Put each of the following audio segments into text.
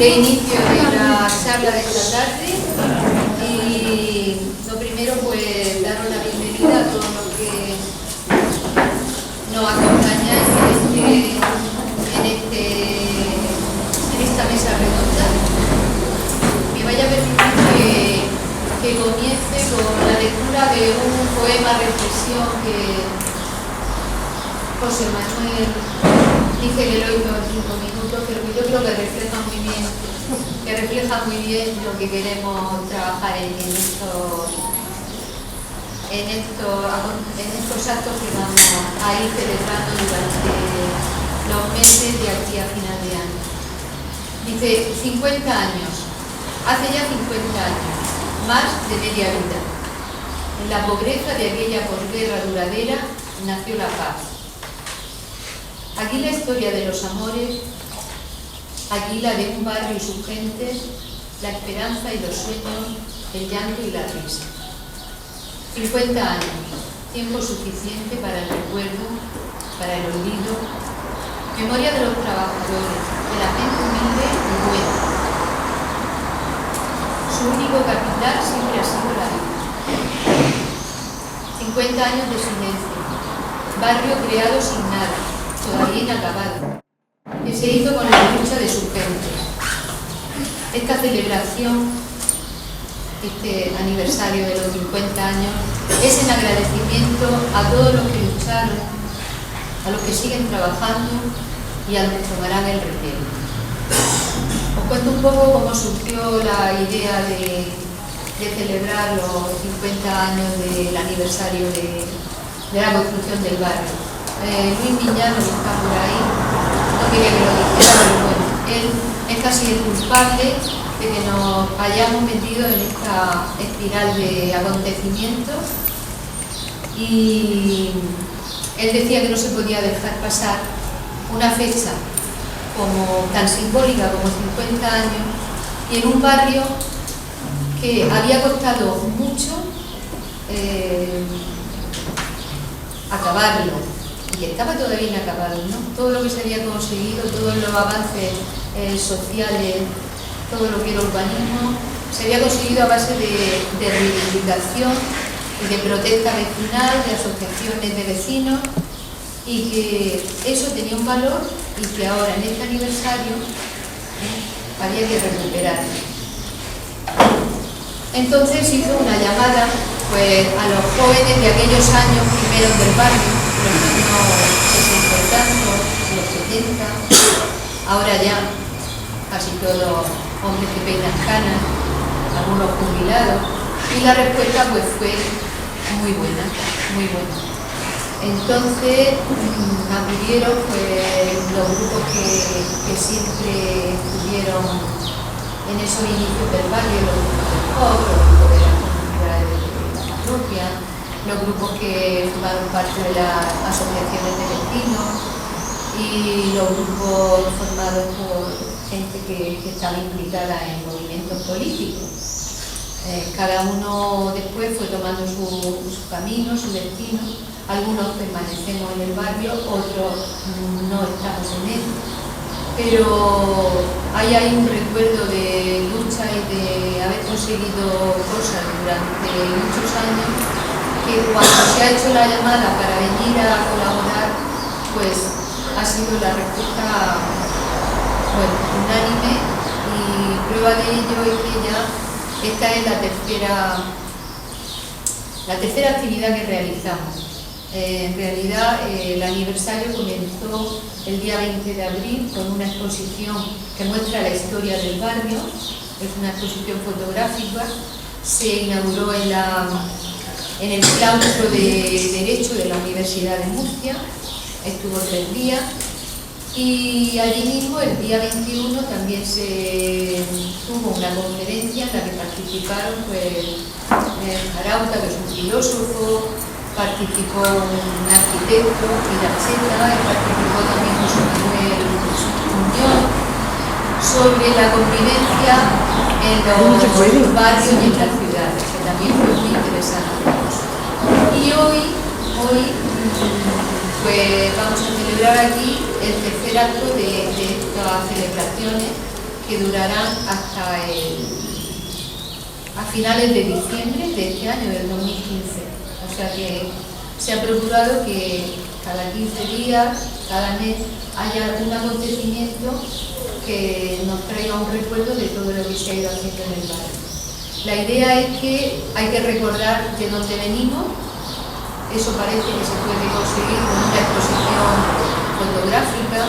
de inicio de la charla de esta tarde y lo primero pues daros la bienvenida a todos los que nos acompañan en esta mesa redonda. Me vaya a permitir que comience con la lectura de un poema reflexión que José Manuel dice que lo hizo en 5 minutos, pero yo creo que refleja muy bien lo que queremos trabajar en estos actos que vamos a ir celebrando durante los meses de aquí a final de año. Dice, 50 años, hace ya 50 años, más de media vida. En la pobreza de aquella posguerra duradera nació la paz. Aquí la historia de los amores, aquí la de un barrio y sus gentes, la esperanza y los sueños, el llanto y la risa. 50 años, tiempo suficiente para el recuerdo, para el olvido, memoria de los trabajadores, de la gente humilde y buena. Su único capital siempre ha sido la vida. 50 años de silencio, barrio creado sin nada, todavía inacabado, que se hizo con la lucha de sus gentes. Esta celebración, este aniversario de los 50 años, es en agradecimiento a todos los que lucharon, a los que siguen trabajando y a los que tomarán el relevo. Os cuento un poco cómo surgió la idea de celebrar los 50 años del aniversario de la construcción del barrio. Luis Miñano, que está por ahí, no quería que lo dijera, pero bueno, él es casi el culpable de que nos hayamos metido en esta espiral de acontecimientos, y él decía que no se podía dejar pasar una fecha como tan simbólica como 50 años y en un barrio que había costado mucho acabarlo. Y estaba todavía inacabado, ¿no? Todo lo que se había conseguido, todos los avances sociales, todo lo que era urbanismo, se había conseguido a base de reivindicación y de protesta vecinal, de asociaciones de vecinos, y que eso tenía un valor y que ahora en este aniversario había que recuperarlo. Entonces hizo una llamada pues, a los jóvenes de aquellos años primeros del barrio, los años 60 y tantos, los 70, ahora ya casi todos hombres que peinan canas, algunos jubilados, y la respuesta pues fue muy buena, muy buena. Entonces acudieron pues, los grupos que siempre estuvieron en esos inicios del barrio, los grupos del pop, los grupos de las comunidades de la parroquia, los grupos que formaron parte de las asociaciones de vecinos y los grupos formados por gente que estaba implicada en movimientos políticos. Cada uno después fue tomando su camino, su destino. Algunos permanecemos en el barrio, otros no estamos en él. Pero hay ahí un recuerdo de lucha y de haber conseguido cosas durante muchos años, que cuando se ha hecho la llamada para venir a colaborar, pues ha sido la respuesta unánime, y prueba de ello es que ya esta es la tercera actividad que realizamos. En realidad el aniversario comenzó el día 20 de abril con una exposición que muestra la historia del barrio, es una exposición fotográfica, se inauguró en el claustro de Derecho de la Universidad de Murcia, estuvo 3 días, y allí mismo el día 21 también se tuvo una conferencia en la que participaron pues, Arauta, que es un filósofo, participó un arquitecto, Iracheta, y participó también José Manuel Muñoz, sobre la convivencia en los barrios y en las ciudades, que también fue muy interesante. Y hoy pues vamos a celebrar aquí el tercer acto de estas celebraciones que durarán hasta a finales de diciembre de este año, del 2015. O sea que se ha procurado que cada 15 días, cada mes, haya un acontecimiento que nos traiga un recuerdo de todo lo que se ha ido haciendo en el barrio. La idea es que hay que recordar de dónde venimos. Eso parece que se puede conseguir con una exposición fotográfica,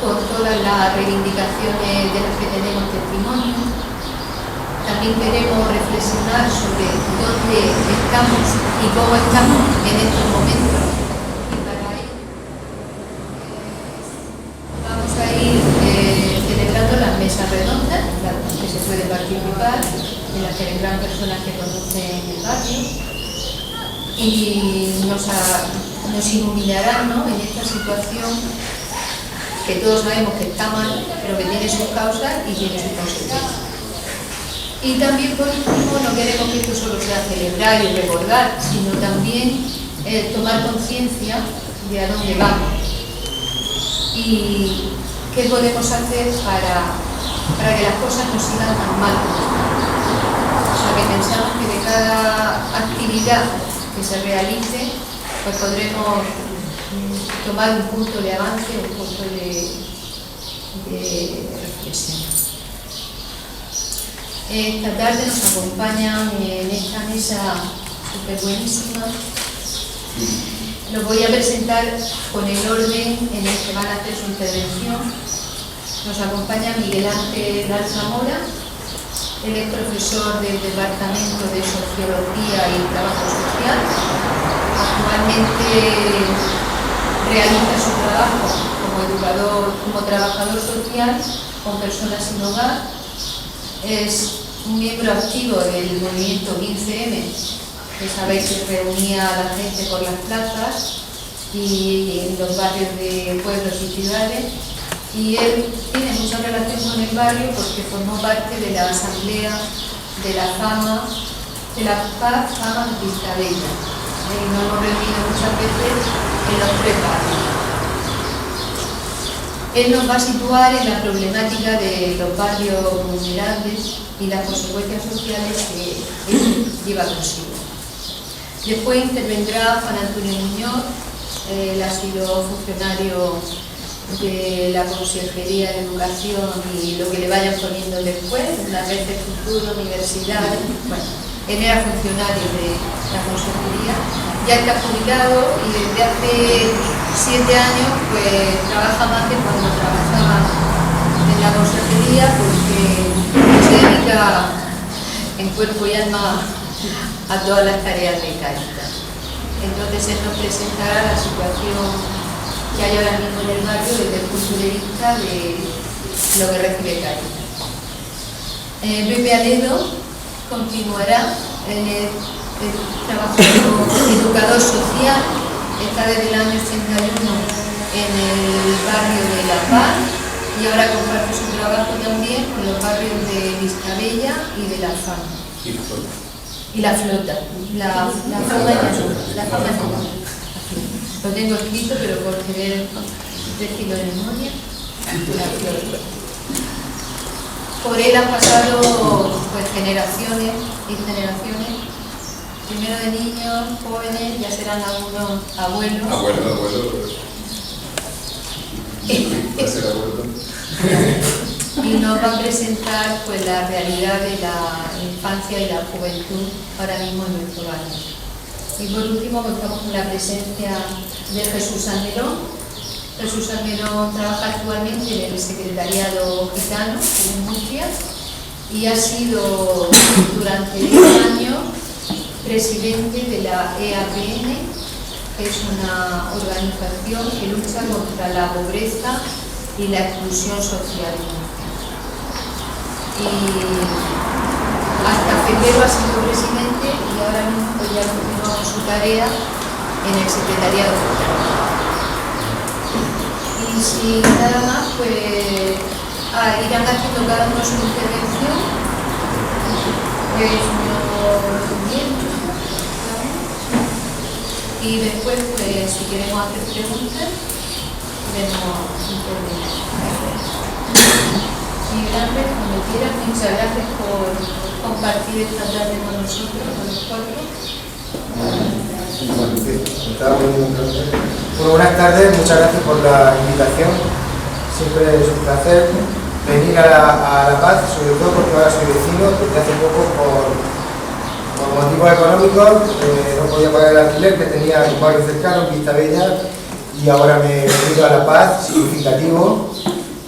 con todas las reivindicaciones de las que tenemos testimonio. También queremos reflexionar sobre dónde estamos y cómo estamos en estos momentos. Y para ello vamos a ir celebrando las mesas redondas, las que se puede participar, en las que vendrán personas que conocen el barrio y nos iluminarán, ¿no?, en esta situación que todos sabemos que está mal, pero que tiene sus causas y tiene sus consecuencias. Y también, por último, no queremos que esto solo sea celebrar y recordar, sino también tomar conciencia de a dónde vamos y qué podemos hacer para que las cosas no sigan tan mal. O sea, que pensamos que de cada actividad que se realice, pues podremos tomar un punto de avance, un punto de reflexión. Esta tarde nos acompañan en esta mesa súper buenísima. Los voy a presentar con el orden en el que van a hacer su intervención. Nos acompaña Miguel Ángel Alzamora. Él es profesor del Departamento de Sociología y Trabajo Social. Actualmente realiza su trabajo como educador, como trabajador social con personas sin hogar. Es un miembro activo del movimiento 15M, que sabéis que reunía a la gente por las plazas y en los barrios de pueblos y ciudades. Y él tiene mucha relación con el barrio porque formó parte de la asamblea de la Fama Vistabella. Y nos hemos reunido muchas veces en los 3 barrios. Él nos va a situar en la problemática de los barrios vulnerables y las consecuencias sociales que él lleva consigo. Después intervendrá Juan Antonio Muñoz. Él ha sido funcionario de la Consejería de Educación y lo que le vayan poniendo después, la red de futuro, universidades. Bueno, él era funcionario de la Consejería, ya está jubilado y desde hace 7 años pues trabaja más que cuando trabajaba en la Consejería, porque se dedica en cuerpo y alma a todas las tareas de Cáritas. Entonces él nos presentará la situación que hay ahora mismo en el barrio desde el punto de vista de lo que recibe Cáritas. Pepe Aledo continuará en el trabajo como educador social, está desde el año 81 en el barrio de La Paz y ahora comparte su trabajo también con los barrios de Vistabella y de La Fama. Y La Flota. La Fama no. Lo tengo escrito, pero por querer decirlo de memoria, La Flota. Por él han pasado pues generaciones y generaciones, primero de niños, jóvenes, ya serán algunos abuelos. Y nos va a presentar pues la realidad de la infancia y la juventud ahora mismo en nuestro barrio. Y por último contamos con la presencia de Jesús Almerón. Jesús Almerón trabaja actualmente en el Secretariado Gitano en Murcia y ha sido durante 10 años presidente de la EAPN, que es una organización que lucha contra la pobreza y la exclusión social. Y hasta febrero ha sido presidente y ahora mismo pues ya continúa con su tarea en el Secretariado Gitano. Y sin nada más, pues irán haciendo cada uno su intervención. Y después, pues si queremos hacer preguntas, no intervenir. Y gracias, cuando quieras, muchas gracias por compartir esta tarde con nosotros, con los cuatro. Bueno, buenas tardes, muchas gracias por la invitación. Siempre es un placer venir a La Paz, sobre todo porque ahora soy vecino, porque hace poco por motivos económicos no podía pagar el alquiler que tenía en un barrio cercano, en Vistabella, y ahora me he venido a La Paz, significativo.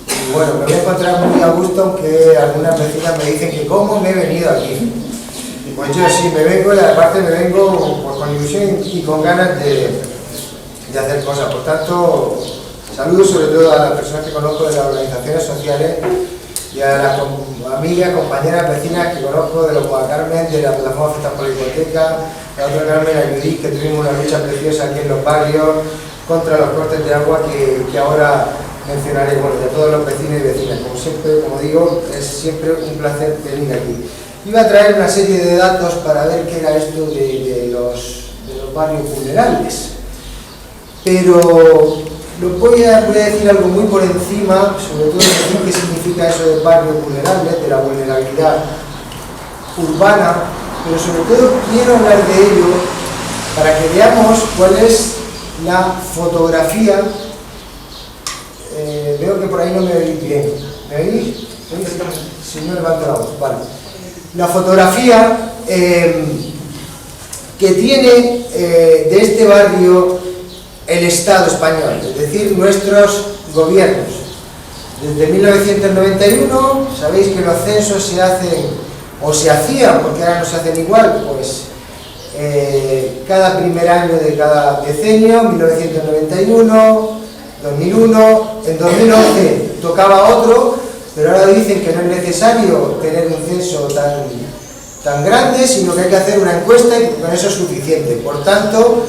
Y bueno, me voy a encontrar muy a gusto, aunque algunas vecinas me dicen que cómo me he venido aquí. Pues yo sí, me vengo, y aparte me vengo pues, con ilusión y con ganas de hacer cosas. Por tanto, saludos sobre todo a las personas que conozco de las organizaciones sociales y a las amigas, compañeras, vecinas que conozco de los Juan Carmen, de la plataforma Fiestas por la Hipoteca, la otra Carmen, la Judith, que tuvimos una lucha preciosa aquí en los barrios contra los cortes de agua que ahora mencionaré. Bueno, de todos los vecinos y vecinas. Como siempre, como digo, es siempre un placer venir aquí. Iba a traer una serie de datos para ver qué era esto de los barrios vulnerables, pero voy a decir algo muy por encima, sobre todo decir qué significa eso de barrios vulnerables, de la vulnerabilidad urbana, pero sobre todo quiero hablar de ello para que veamos cuál es la fotografía. Veo que por ahí no me oís bien. ¿Me oís? Si no, levanto la voz. Vale. La fotografía que tiene de este barrio el Estado español, es decir, nuestros gobiernos. Desde 1991, sabéis que los censos se hacen, o se hacían, porque ahora no se hacen igual, pues cada primer año de cada decenio, 1991, 2001, en 2011 tocaba otro, pero ahora dicen que no es necesario tener un censo tan grande, sino que hay que hacer una encuesta y con eso es suficiente. Por tanto,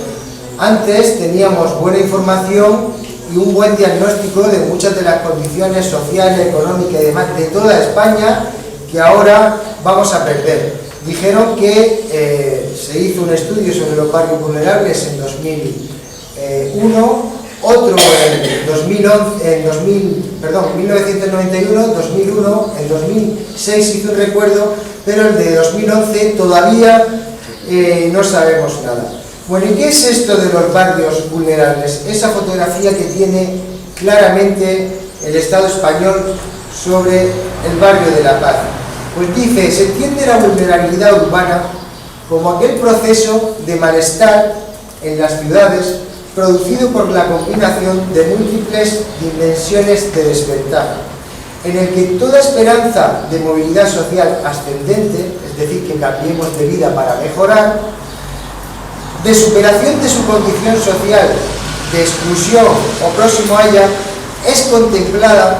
antes teníamos buena información y un buen diagnóstico de muchas de las condiciones sociales, económicas y demás de toda España que ahora vamos a perder. Dijeron que se hizo un estudio sobre los barrios vulnerables en 2001, otro en 1991, 2001, en 2006 hizo un recuerdo, pero el de 2011 todavía no sabemos nada. Bueno, ¿y qué es esto de los barrios vulnerables? Esa fotografía que tiene claramente el Estado español sobre el barrio de La Paz. Pues dice, se entiende la vulnerabilidad urbana como aquel proceso de malestar en las ciudades producido por la combinación de múltiples dimensiones de desventaja, en el que toda esperanza de movilidad social ascendente, es decir, que cambiemos de vida para mejorar, de superación de su condición social, de exclusión o próximo a ella, es contemplada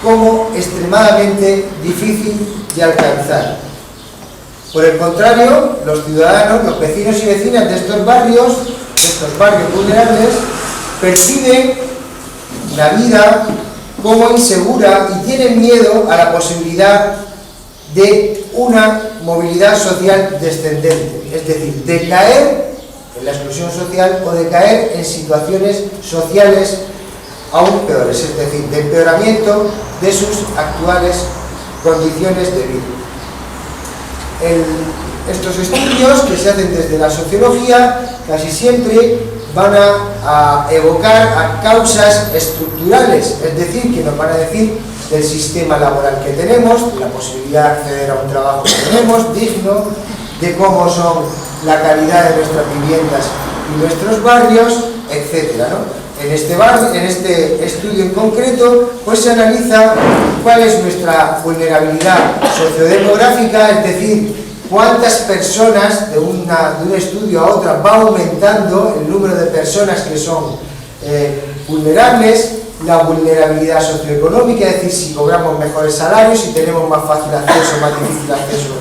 como extremadamente difícil de alcanzar. Por el contrario, los ciudadanos, los vecinos y vecinas de estos barrios vulnerables, perciben la vida como insegura y tienen miedo a la posibilidad de una movilidad social descendente, es decir, de caer en la exclusión social o de caer en situaciones sociales aún peores, es decir, de empeoramiento de sus actuales condiciones de vida. Estos estudios que se hacen desde la sociología casi siempre van a evocar a causas estructurales, es decir, que nos van a decir del sistema laboral que tenemos, de la posibilidad de acceder a un trabajo que tenemos digno, de cómo son la calidad de nuestras viviendas y nuestros barrios, etcétera, ¿no? En este estudio en concreto, pues se analiza cuál es nuestra vulnerabilidad sociodemográfica, es decir, cuántas personas de un estudio a otro va aumentando el número de personas que son vulnerables, la vulnerabilidad socioeconómica, es decir, si cobramos mejores salarios, si tenemos más fácil acceso, más difícil acceso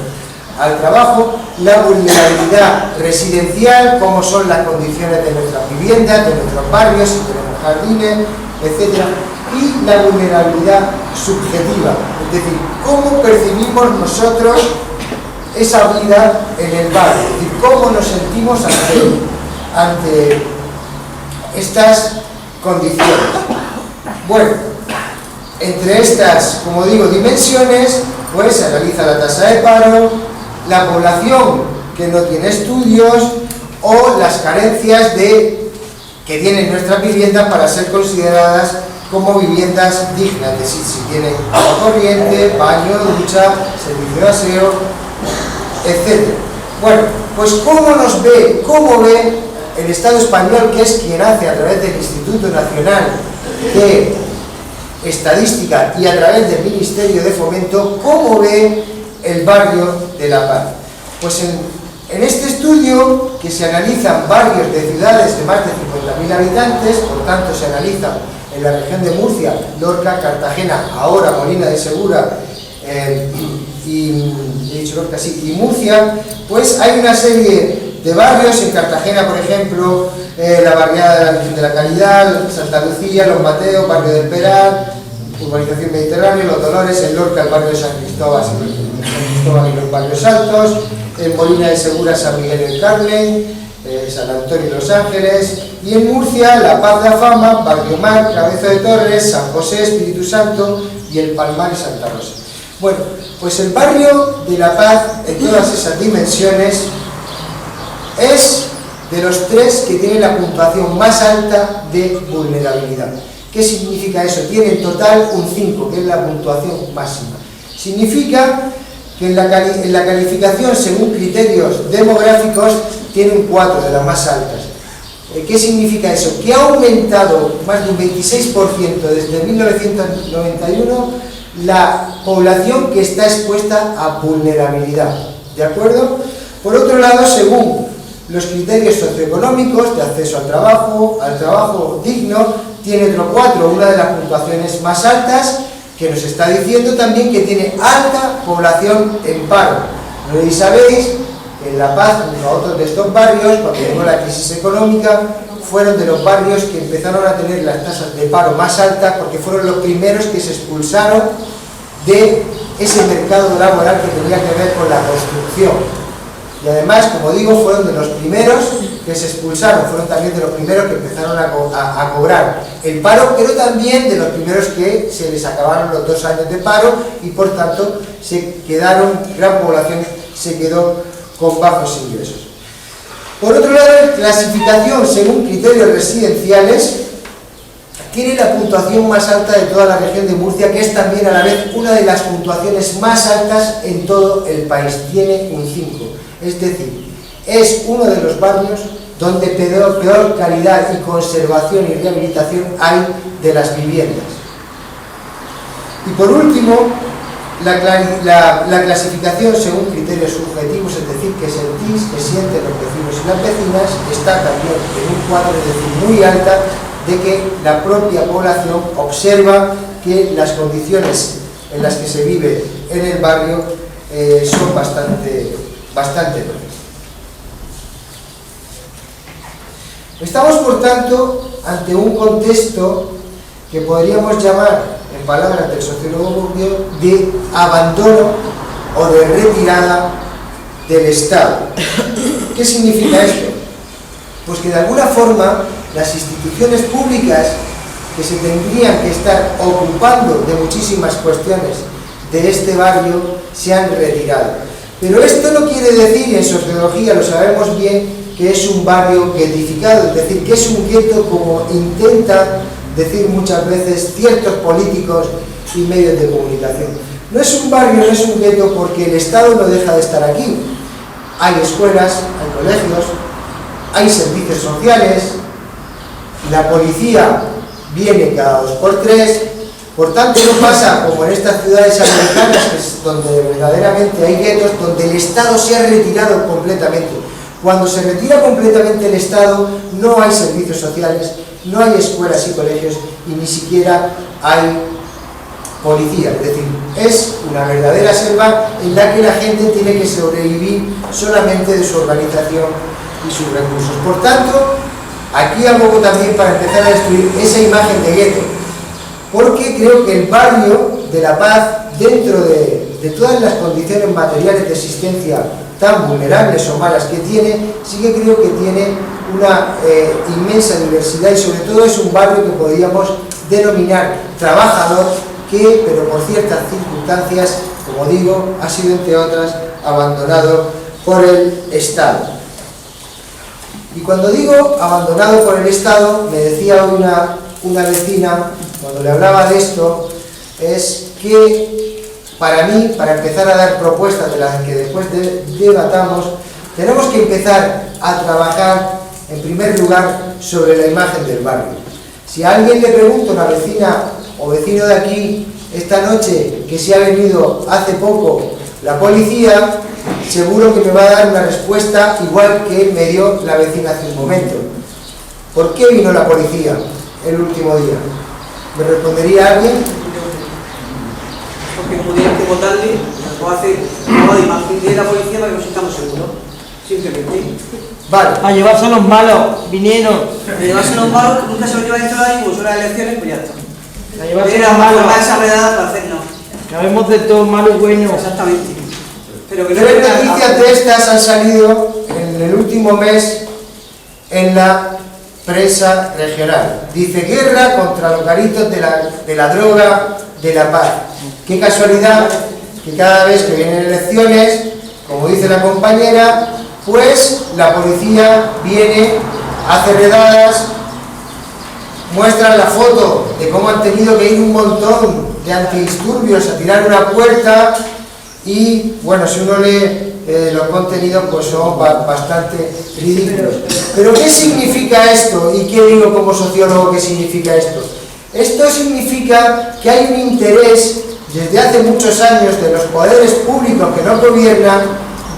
al trabajo, la vulnerabilidad residencial, cómo son las condiciones de nuestras viviendas, de nuestros barrios, si tenemos jardines, etc. Y la vulnerabilidad subjetiva, es decir, cómo percibimos nosotros esa vida en el barrio, es decir, cómo nos sentimos ante estas condiciones. Bueno, entre estas, como digo, dimensiones, pues se analiza la tasa de paro, la población que no tiene estudios o las carencias que tienen nuestras viviendas para ser consideradas como viviendas dignas, es decir, si tienen agua corriente, baño, ducha, servicio de aseo, etc. Bueno, pues ¿cómo ve el Estado español, que es quien hace a través del Instituto Nacional de Estadística y a través del Ministerio de Fomento, cómo ve el barrio de La Paz? Pues en este estudio, que se analizan barrios de ciudades de más de 50.000 habitantes, por tanto se analizan en la región de Murcia, Lorca, Cartagena, ahora Molina de Segura y Murcia, pues hay una serie de barrios. En Cartagena, por ejemplo, la barriada de la Virgen de la Caridad, Santa Lucía, Los Mateos, barrio del Peral, urbanización Mediterráneo, Los Dolores. En Lorca, el barrio de San Cristóbal y los barrios altos. En Molina de Segura, San Miguel del Carmen, San Antonio y Los Ángeles. Y en Murcia, La Paz de Afama, Barrio Mar, Cabeza de Torres, San José, Espíritu Santo y El Palmar y Santa Rosa. Bueno, pues el barrio de La Paz, en todas esas dimensiones, es de los tres que tiene la puntuación más alta de vulnerabilidad. ¿Qué significa eso? Tiene en total un 5, que es la puntuación máxima. Significa que en la calificación según criterios demográficos tiene un 4, de las más altas. ¿Qué significa eso? Que ha aumentado más de un 26% desde 1991 la población que está expuesta a vulnerabilidad. ¿De acuerdo? Por otro lado, según los criterios socioeconómicos de acceso al trabajo digno, tiene otro 4, una de las puntuaciones más altas, que nos está diciendo también que tiene alta población en paro. No sé si sabéis que en La Paz, junto a otros de estos barrios, cuando llegó la crisis económica, fueron de los barrios que empezaron a tener las tasas de paro más altas, porque fueron los primeros que se expulsaron de ese mercado laboral que tenía que ver con la construcción. Y además, como digo, fueron de los primeros que se expulsaron, fueron también de los primeros que empezaron a cobrar el paro, pero también de los primeros que se les acabaron los 2 años de paro y por tanto gran población se quedó con bajos ingresos. Por otro lado, la clasificación según criterios residenciales tiene la puntuación más alta de toda la región de Murcia, que es también a la vez una de las puntuaciones más altas en todo el país, tiene un 5. Es decir, es uno de los barrios donde peor calidad y conservación y rehabilitación hay de las viviendas. Y por último, la clasificación según criterios subjetivos, es decir, que sentís, que sienten los vecinos y las vecinas, está también en un 4, es decir, muy alta, de que la propia población observa que las condiciones en las que se vive en el barrio son bastante buenas. Estamos, por tanto, ante un contexto que podríamos llamar, en palabras del sociólogo Bourdieu, de abandono o de retirada del Estado. ¿Qué significa esto? Pues que de alguna forma las instituciones públicas que se tendrían que estar ocupando de muchísimas cuestiones de este barrio se han retirado. Pero esto no quiere decir, y en sociología lo sabemos bien, que es un barrio guetificado, es decir, que es un gueto como intentan decir muchas veces ciertos políticos y medios de comunicación. No es un barrio, no es un gueto porque el Estado no deja de estar aquí. Hay escuelas, hay colegios, hay servicios sociales, la policía viene cada 2 por 3, por tanto no pasa como en estas ciudades americanas, que es donde verdaderamente hay guetos, donde el Estado se ha retirado completamente. Cuando se retira completamente el Estado, no hay servicios sociales, no hay escuelas y colegios y ni siquiera hay policía. Es decir, es una verdadera selva en la que la gente tiene que sobrevivir solamente de su organización y sus recursos. Por tanto, aquí abogo también para empezar a destruir esa imagen de gueto, porque creo que el barrio de La Paz, dentro de todas las condiciones materiales de existencia tan vulnerables o malas que tiene, sí que creo que tiene una inmensa diversidad y sobre todo es un barrio que podríamos denominar trabajador, que, pero por ciertas circunstancias, como digo, ha sido, entre otras, abandonado por el Estado. Y cuando digo abandonado por el Estado, me decía una vecina, cuando le hablaba de esto, es que para mí, para empezar a dar propuestas de las que después debatamos, tenemos que empezar a trabajar, en primer lugar, sobre la imagen del barrio. Si a alguien le pregunto, una vecina o vecino de aquí, esta noche, que si ha venido hace poco la policía, seguro que me va a dar una respuesta igual que me dio la vecina hace un momento. ¿Por qué vino la policía el último día? ¿Me respondería alguien? Porque como tienen que votarle, o hace una imagen de la policía para que nos sintamos seguros. Simplemente. Vale. A llevarse a los malos, vinieron. A llevarse a los malos, que nunca se los lleva dentro de ahí, pues son las elecciones, pues ya está. A llevarse a Era los más malos. esa redada para hacernos. Sabemos de todo malo y bueno. Exactamente. Pero que no Tres era- noticias de estas han salido en el último mes en la prensa regional. Dice: guerra contra los garitos de la droga de La Paz. Qué casualidad que cada vez que vienen elecciones, como dice la compañera, pues la policía viene, hace redadas, muestran la foto de cómo han tenido que ir un montón de antidisturbios a tirar una puerta y, bueno, si uno lee los contenidos, pues son bastante ridículos. Pero ¿qué significa esto? ¿Y qué digo como sociólogo qué significa esto? Esto significa que hay un interés desde hace muchos años de los poderes públicos que nos gobiernan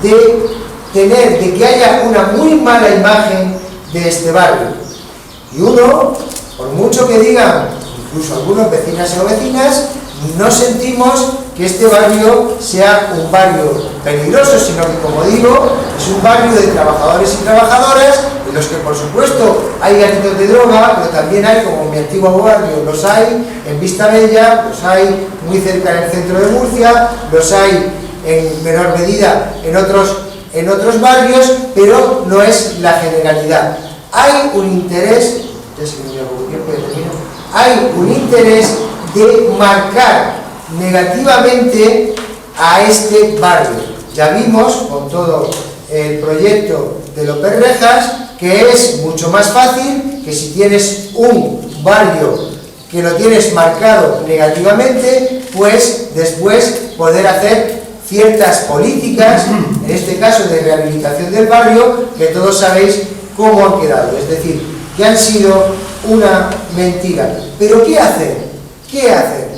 de que haya una muy mala imagen de este barrio. Y uno, por mucho que digan, incluso algunos vecinas o vecinas, no sentimos que este barrio sea un barrio peligroso, sino que, como digo, es un barrio de trabajadores y trabajadoras, en los que, por supuesto, hay garitos de droga, pero también hay, como en mi antiguo barrio, los hay en Vista Bella, los hay muy cerca del centro de Murcia, los hay en menor medida en otros barrios, pero no es la generalidad. Hay un interés, ya se me olvidó poco tiempo, ya termino, hay un interés de marcar negativamente a este barrio. Ya vimos con todo el proyecto de López Rejas que es mucho más fácil que si tienes un barrio que lo tienes marcado negativamente, pues después poder hacer ciertas políticas, en este caso de rehabilitación del barrio, que todos sabéis cómo han quedado, es decir, que han sido una mentira. ¿Pero qué hacer? ¿Qué hacer?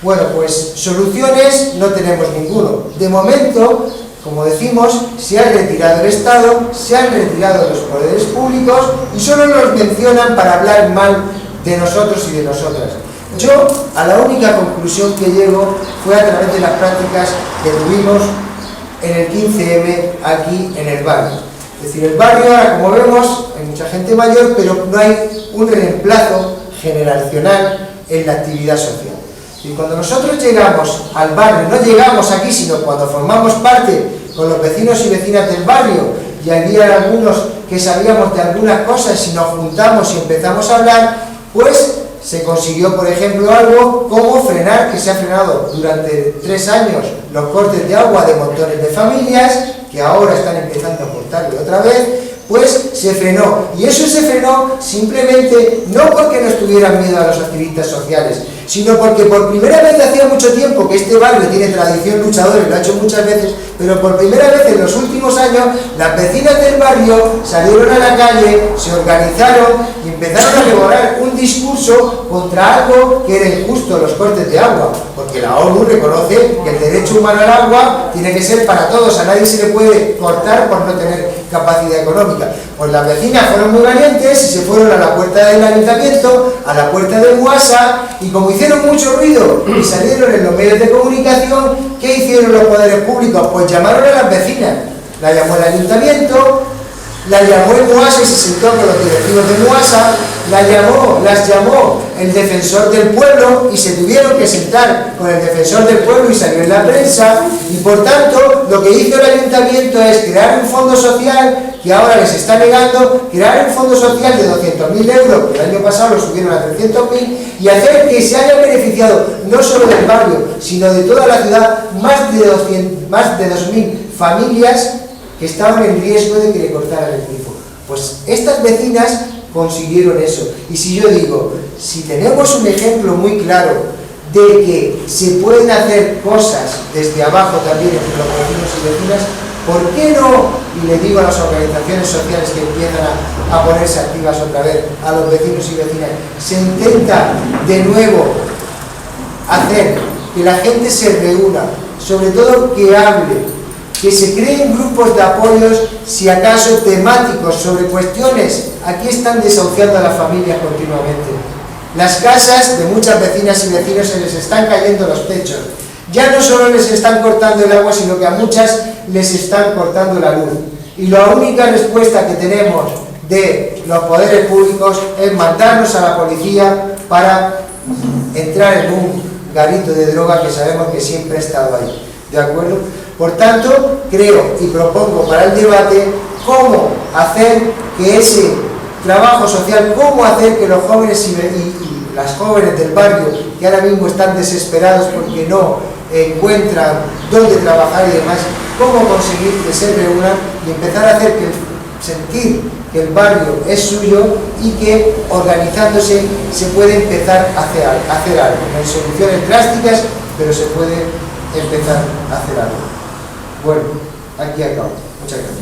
Bueno, pues soluciones no tenemos ninguno. De momento, como decimos, se ha retirado el Estado, se han retirado los poderes públicos y solo nos mencionan para hablar mal de nosotros y de nosotras. Yo a la única conclusión que llego fue a través de las prácticas que tuvimos en el 15M aquí en el barrio. Es decir, el barrio ahora, como vemos, hay mucha gente mayor, pero no hay un reemplazo generacional en la actividad social. Y cuando nosotros llegamos al barrio, no llegamos aquí, sino cuando formamos parte con los vecinos y vecinas del barrio, y había algunos que sabíamos de algunas cosas y nos juntamos y empezamos a hablar, pues se consiguió, por ejemplo, algo como frenar, que se ha frenado durante 3 años los cortes de agua de montones de familias, que ahora están empezando a cortarle otra vez, pues se frenó. Y eso se frenó simplemente no porque no tuvieran miedo a los activistas sociales, sino porque por primera vez hacía mucho tiempo que este barrio tiene tradición luchadora, y lo ha hecho muchas veces, pero por primera vez en los últimos años las vecinas del barrio salieron a la calle, se organizaron y empezaron a elaborar un discurso contra algo que era injusto, los cortes de agua, porque la ONU reconoce que el derecho humano al agua tiene que ser para todos, a nadie se le puede cortar por no tener capacidad económica. Pues las vecinas fueron muy valientes y se fueron a la puerta del ayuntamiento, a la puerta de Muasa, y como hicieron mucho ruido y salieron en los medios de comunicación, ¿qué hicieron los poderes públicos? Pues llamaron a las vecinas, la llamó el ayuntamiento, la llamó el Muasa y se sentó con los directivos de Muasa, las llamó el defensor del pueblo y se tuvieron que sentar con el defensor del pueblo y salió en la prensa. Y por tanto, lo que hizo el ayuntamiento es crear un fondo social que ahora les está negando crear un fondo social de 200.000 euros, que el año pasado lo subieron a 300.000, y hacer que se haya beneficiado no solo del barrio, sino de toda la ciudad, más de 2.000 familias que estaban en riesgo de que le cortaran el grifo. Pues estas vecinas consiguieron eso. Y si yo digo, si tenemos un ejemplo muy claro de que se pueden hacer cosas desde abajo también entre los vecinos y vecinas, ¿por qué no? Y le digo a las organizaciones sociales que empiezan a ponerse activas otra vez, a los vecinos y vecinas, se intenta de nuevo hacer que la gente se reúna, sobre todo que hable, que se creen grupos de apoyos, si acaso temáticos, sobre cuestiones. Aquí están desahuciando a las familias continuamente. Las casas de muchas vecinas y vecinos se les están cayendo los techos. Ya no solo les están cortando el agua, sino que a muchas les están cortando la luz. Y la única respuesta que tenemos de los poderes públicos es mandarnos a la policía para entrar en un garito de droga que sabemos que siempre ha estado ahí. ¿De acuerdo? Por tanto, creo y propongo para el debate cómo hacer que ese trabajo social, cómo hacer que los jóvenes y las jóvenes del barrio, que ahora mismo están desesperados porque no encuentran dónde trabajar y demás, cómo conseguir que se reúnan y empezar a hacer que sentir que el barrio es suyo y que organizándose se puede empezar a hacer algo. No hay soluciones drásticas, pero se puede empezar a hacer algo. Bueno, aquí acabo. Muchas gracias.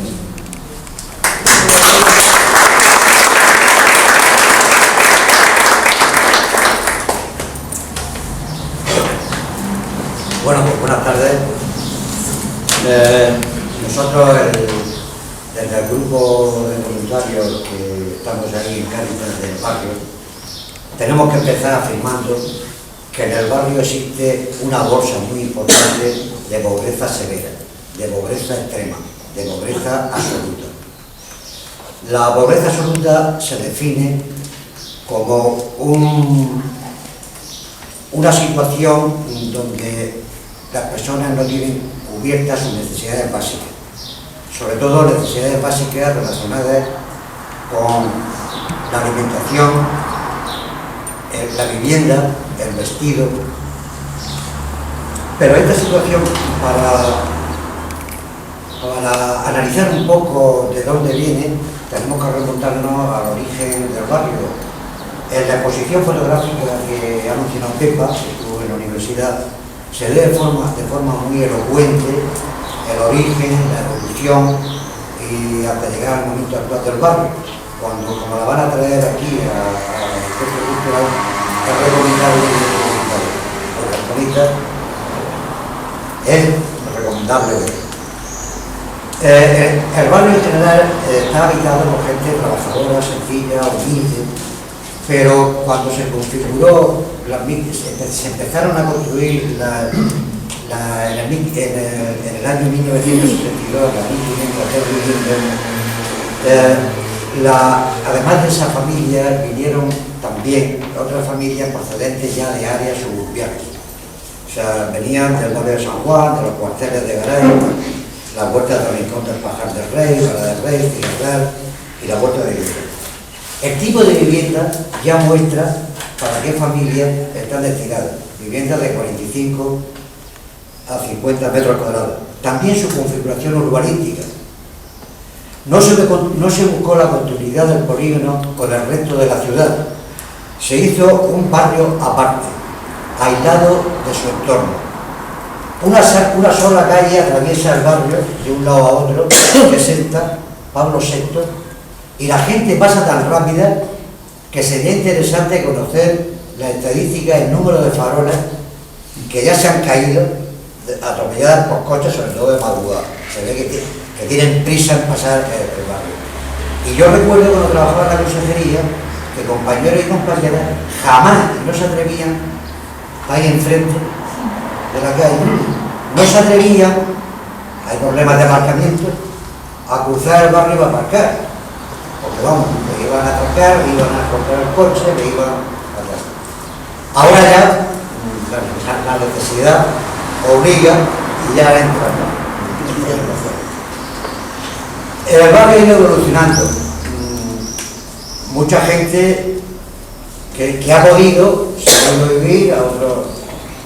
Bueno, pues buenas tardes. Nosotros, desde el grupo de voluntarios que estamos ahí en Cáritas del barrio, tenemos que empezar afirmando que en el barrio existe una bolsa muy importante de pobreza severa, de pobreza extrema, de pobreza absoluta. La pobreza absoluta se define como una situación donde las personas no tienen cubiertas sus necesidades básicas, sobre todo necesidades básicas relacionadas con la alimentación, la vivienda, el vestido. Pero esta situación, para analizar un poco de dónde viene, tenemos que remontarnos al origen del barrio. En la exposición fotográfica que ha mencionado Pepa, que estuvo en la universidad, se lee de forma muy elocuente el origen, la evolución y hasta llegar al momento actual del barrio. Cuando, como la van a traer aquí a Centro Cultural, es recomendable el barrio en general está habitado por gente trabajadora, sencilla, humilde, pero cuando se configuró, se empezaron a construir en el año 1972 además de esa familia vinieron también otras familias procedentes ya de áreas suburbanas. O sea, venían del barrio de San Juan, de los cuarteles de Garay, la huerta del Rincón del Pajar del Rey, la del Rey, Ciudad y la huerta de Vivienda. El tipo de vivienda ya muestra para qué familias están destinadas. Viviendas de 45 a 50 metros cuadrados. También su configuración urbanística. No se buscó la continuidad del polígono con el resto de la ciudad. Se hizo un barrio aparte, aislado de su entorno. Una sola calle atraviesa el barrio de un lado a otro, que es esta, Pablo VI, y la gente pasa tan rápida que sería interesante conocer la estadística, el número de farolas que ya se han caído atropelladas por coches, sobre todo de madrugada. Se ve que tienen prisa en pasar el barrio. Y yo recuerdo cuando trabajaba en la consejería que compañeros y compañeras jamás no se atrevían ahí enfrente de la calle, no se atrevían, hay problemas de aparcamiento, a cruzar el barrio para aparcar, porque vamos, me iban a tocar, me iban a comprar el coche, me iban a atrás. Ahora ya la necesidad obliga y ya entra. El barrio ha ido evolucionando. Mucha gente que ha podido se ha ido a vivir a otras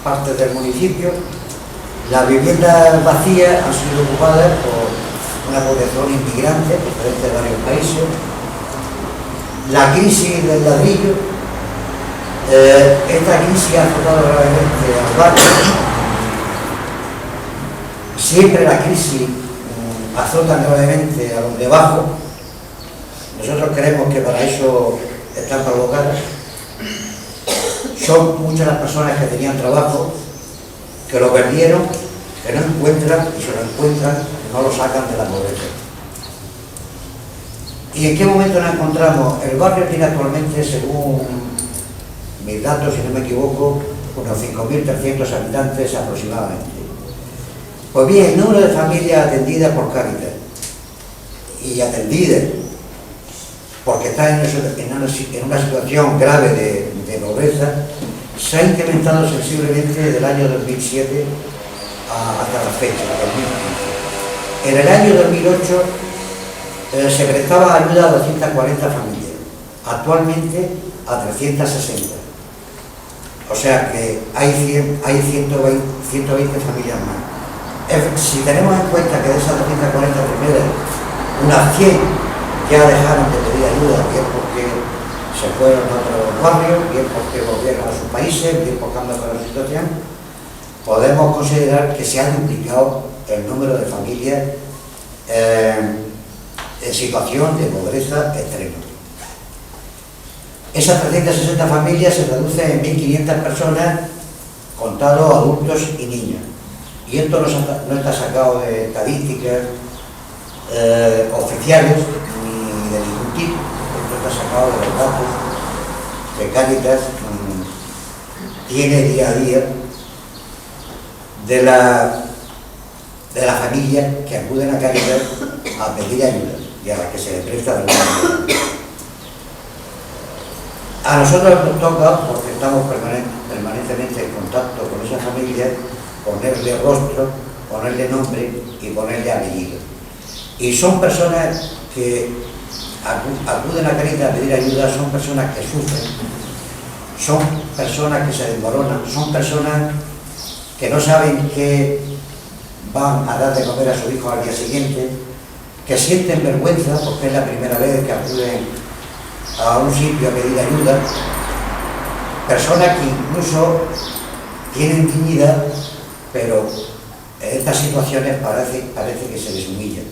partes del municipio. Las viviendas vacías han sido ocupadas por una población inmigrante procedente de varios países. La crisis del ladrillo, esta crisis ha afectado gravemente al barrio. Siempre la crisis azota gravemente a los de abajo. Nosotros creemos que para eso están provocadas. Son muchas las personas que tenían trabajo, que lo perdieron, que no encuentran, y si lo encuentran, no lo sacan de la pobreza. ¿Y en qué momento nos encontramos? El barrio tiene actualmente, según mis datos, si no me equivoco, unos 5.300 habitantes aproximadamente. Pues bien, el número de familias atendidas por Cáritas y atendidas porque están en una situación grave de pobreza se ha incrementado sensiblemente desde el año 2007 hasta la fecha, 2015. En el año 2008 se prestaba ayuda a 240 familias, actualmente a 360. O sea que hay 120 familias más. Si tenemos en cuenta que de esas 240 primeras, unas 100 ya dejaron de pedir ayuda, bien porque se fueron a otros barrios, bien porque volvieron a sus países, bien por cambio de la situación, podemos considerar que se ha duplicado el número de familias en situación de pobreza extrema. Esas 360 familias se reducen en 1.500 personas, contados adultos y niños. Y esto no está sacado de estadísticas oficiales ni de ningún tipo. Esto está sacado de los datos que Cáritas tiene día a día de las familias que acuden a Cáritas a pedir ayuda y a las que se les presta de alguna manera. A nosotros nos toca, porque estamos permanentemente en contacto con esa familia, ponerle rostro, ponerle nombre y ponerle apellido. Y son personas que acuden a Cáritas a pedir ayuda, son personas que sufren, son personas que se desmoronan, son personas que no saben qué van a dar de comer a su hijo al día siguiente, que sienten vergüenza porque es la primera vez que acuden a un sitio a pedir ayuda, personas que incluso tienen dignidad, pero en estas situaciones parece que se les humilla.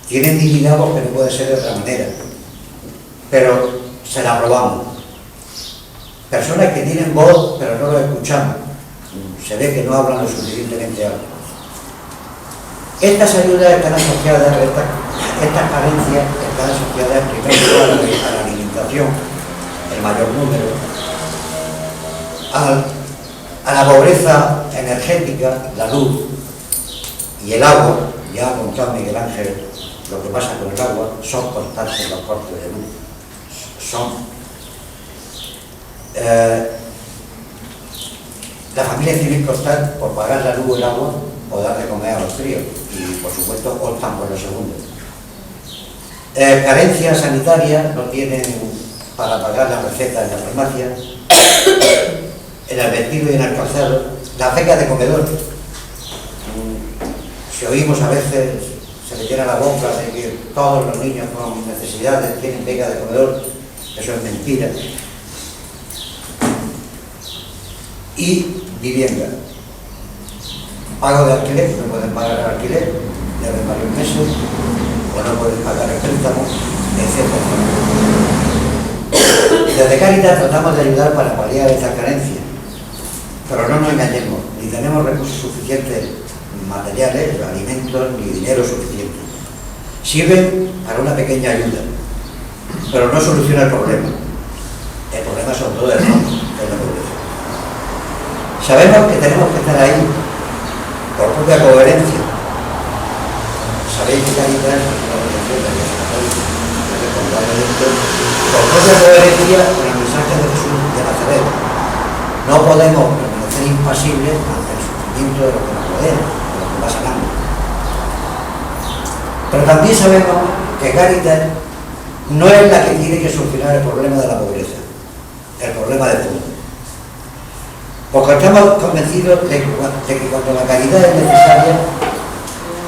Tienen dignidad porque no puede ser de otra manera, pero se la robamos. Personas que tienen voz, pero no lo escuchamos. Se ve que no hablan lo suficientemente alto. Estas ayudas están asociadas, estas carencias están asociadas en primer lugar a la alimentación, el mayor número, a la pobreza energética, la luz y el agua. Ya ha contado Miguel Ángel lo que pasa con el agua, son constantes los cortes de luz. Las familias tienen que optar por pagar la luz o el agua o dar de comer a los críos y por supuesto optan por lo segundo. Carencias sanitarias, no tienen para pagar las recetas en la farmacia, en el vestido y en el calzado, las becas de comedor. Si oímos a veces, se le llena la boca de que todos los niños con necesidades tienen beca de comedor, eso es mentira. Y vivienda. Pago de alquiler, no pueden pagar el alquiler, deben varios meses, o no pueden pagar el préstamo, etc. Desde Cáritas tratamos de ayudar para paliar esta carencia, pero no nos engañemos, ni tenemos recursos suficientes materiales, alimentos, ni dinero suficiente. Sirven para una pequeña ayuda, pero no soluciona el problema. El problema sobre todo es el fondo, que es la pobreza. Sabemos que tenemos que estar ahí por propia coherencia. Sabéis que Cáritas es una organización de por propia coherencia con el mensaje de Jesús de Nazaret. No podemos permanecer impasibles ante el sufrimiento de los que nos rodean, de los que pasan hambre. Pero también sabemos que Cáritas no es la que tiene que solucionar el problema de la pobreza, el problema de fondo. Porque estamos convencidos de que cuando la caridad es necesaria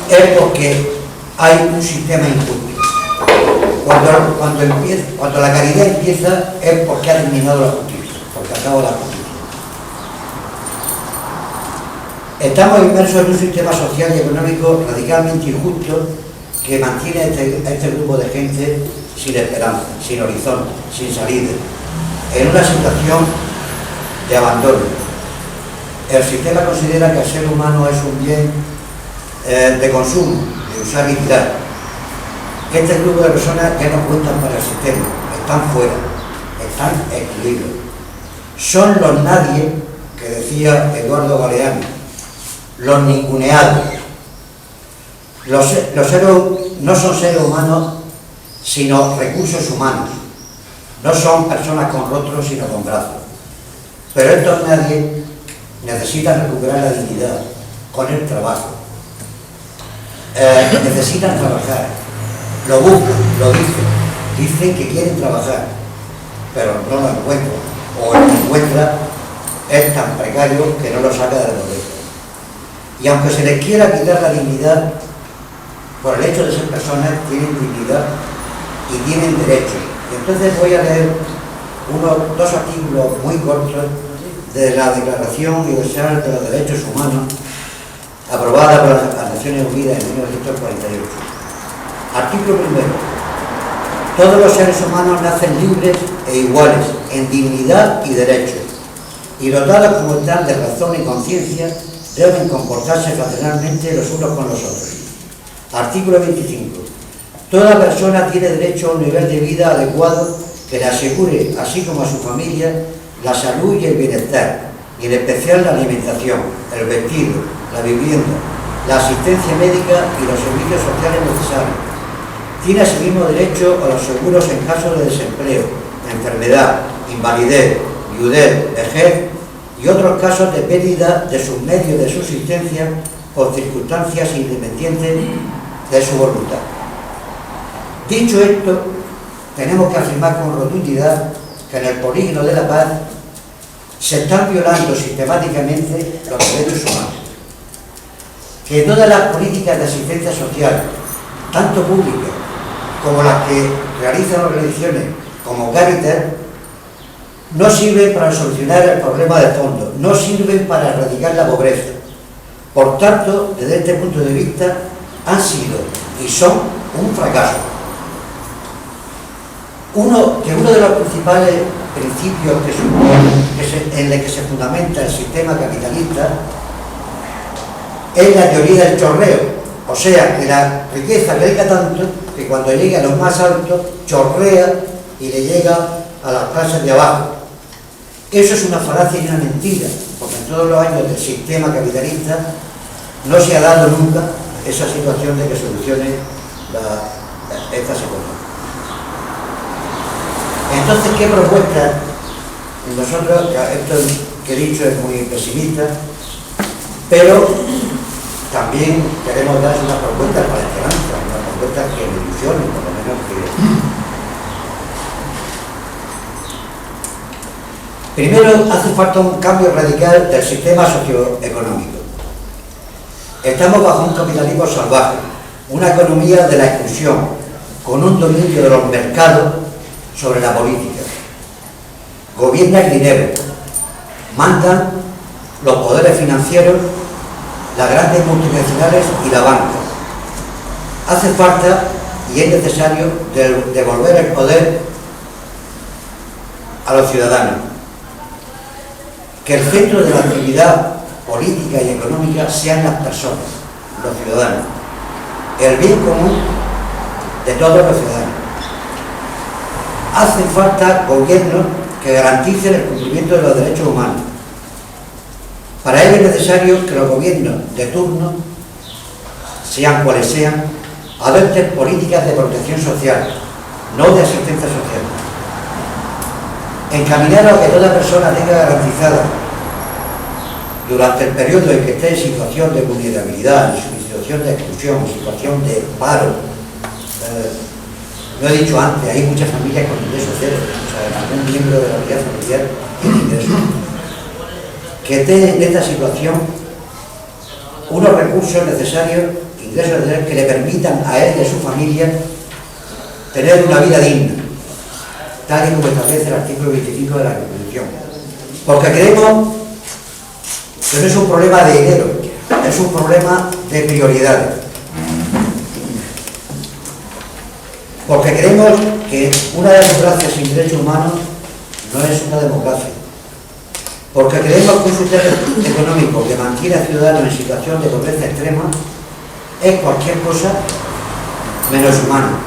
es porque hay un sistema injusto. Cuando la caridad empieza es porque ha terminado la justicia, porque acaba la justicia. Estamos inmersos en un sistema social y económico radicalmente injusto que mantiene a este grupo de gente sin esperanza, sin horizonte, sin salida, en una situación de abandono. El sistema considera que el ser humano es un bien de consumo, de usar y tirar. Este grupo de personas ya no cuentan para el sistema, están fuera, están excluidos. Son los nadie, que decía Eduardo Galeano, los ninguneados. Los seres no son seres humanos, sino recursos humanos. No son personas con rostros, sino con brazos. Pero estos nadie necesitan recuperar la dignidad con el trabajo. Necesitan trabajar. Lo buscan, lo dicen que quieren trabajar, pero no lo encuentran, o el que encuentra es tan precario que no lo saca de la pobreza. Y aunque se les quiera quitar la dignidad, por el hecho de ser personas, tienen dignidad y tienen derechos. Y entonces voy a leer dos artículos muy cortos de la Declaración Universal de los Derechos Humanos, aprobada por las Naciones Unidas en 1948. Artículo primero. Todos los seres humanos nacen libres e iguales en dignidad y derechos, y dotados como tal de razón y conciencia, deben comportarse fraternalmente los unos con los otros. Artículo 25. Toda persona tiene derecho a un nivel de vida adecuado que le asegure, así como a su familia, la salud y el bienestar, y en especial la alimentación, el vestido, la vivienda, la asistencia médica y los servicios sociales necesarios. Tiene asimismo derecho a los seguros en caso de desempleo, enfermedad, invalidez, viudez, vejez y otros casos de pérdida de sus medios de subsistencia por circunstancias independientes de su voluntad. Dicho esto, tenemos que afirmar con rotundidad que en el polígono de la paz se están violando sistemáticamente los derechos humanos, que todas las políticas de asistencia social, tanto públicas como las que realizan organizaciones como Cáritas, no sirven para solucionar el problema de fondo, no sirven para erradicar la pobreza. Por tanto, desde este punto de vista, han sido y son un fracaso. Uno de los principales principios en el que se fundamenta el sistema capitalista es la teoría del chorreo. O sea, que la riqueza llega tanto que cuando llega a los más altos, chorrea y le llega a las clases de abajo. Eso es una falacia y una mentira, porque en todos los años del sistema capitalista no se ha dado nunca esa situación de que solucione esta situación. Entonces, ¿qué propuestas? Nosotros, esto que he dicho es muy pesimista, pero también queremos dar una propuesta para la esperanza, una propuesta que me ilusione, por lo menos que... Primero, hace falta un cambio radical del sistema socioeconómico. Estamos bajo un capitalismo salvaje, una economía de la exclusión, con un dominio de los mercados sobre la política. Gobierna el dinero, mandan los poderes financieros, las grandes multinacionales y la banca. Hace falta y es necesario devolver el poder a los ciudadanos. Que el centro de la actividad política y económica sean las personas, los ciudadanos, el bien común de todos los ciudadanos. Hace falta gobiernos que garanticen el cumplimiento de los derechos humanos. Para ello es necesario que los gobiernos de turno, sean cuales sean, adopten políticas de protección social, no de asistencia social. Encaminar a que toda persona tenga garantizada durante el periodo en que esté en situación de vulnerabilidad, en situación de exclusión, en situación de paro, lo he dicho antes, hay muchas familias con ingresos cero, o sea, algún miembro de la unidad familiar tiene ingresos. Que esté en esta situación unos recursos necesarios, ingresos necesarios que le permitan a él y a su familia tener una vida digna, tal y como establece el artículo 25 de la Constitución. Porque creemos que no es un problema de dinero, es un problema de prioridades. Porque creemos que una democracia sin derechos humanos no es una democracia. Porque creemos que un sistema económico que mantiene a ciudadanos en situación de pobreza extrema es cualquier cosa menos humano.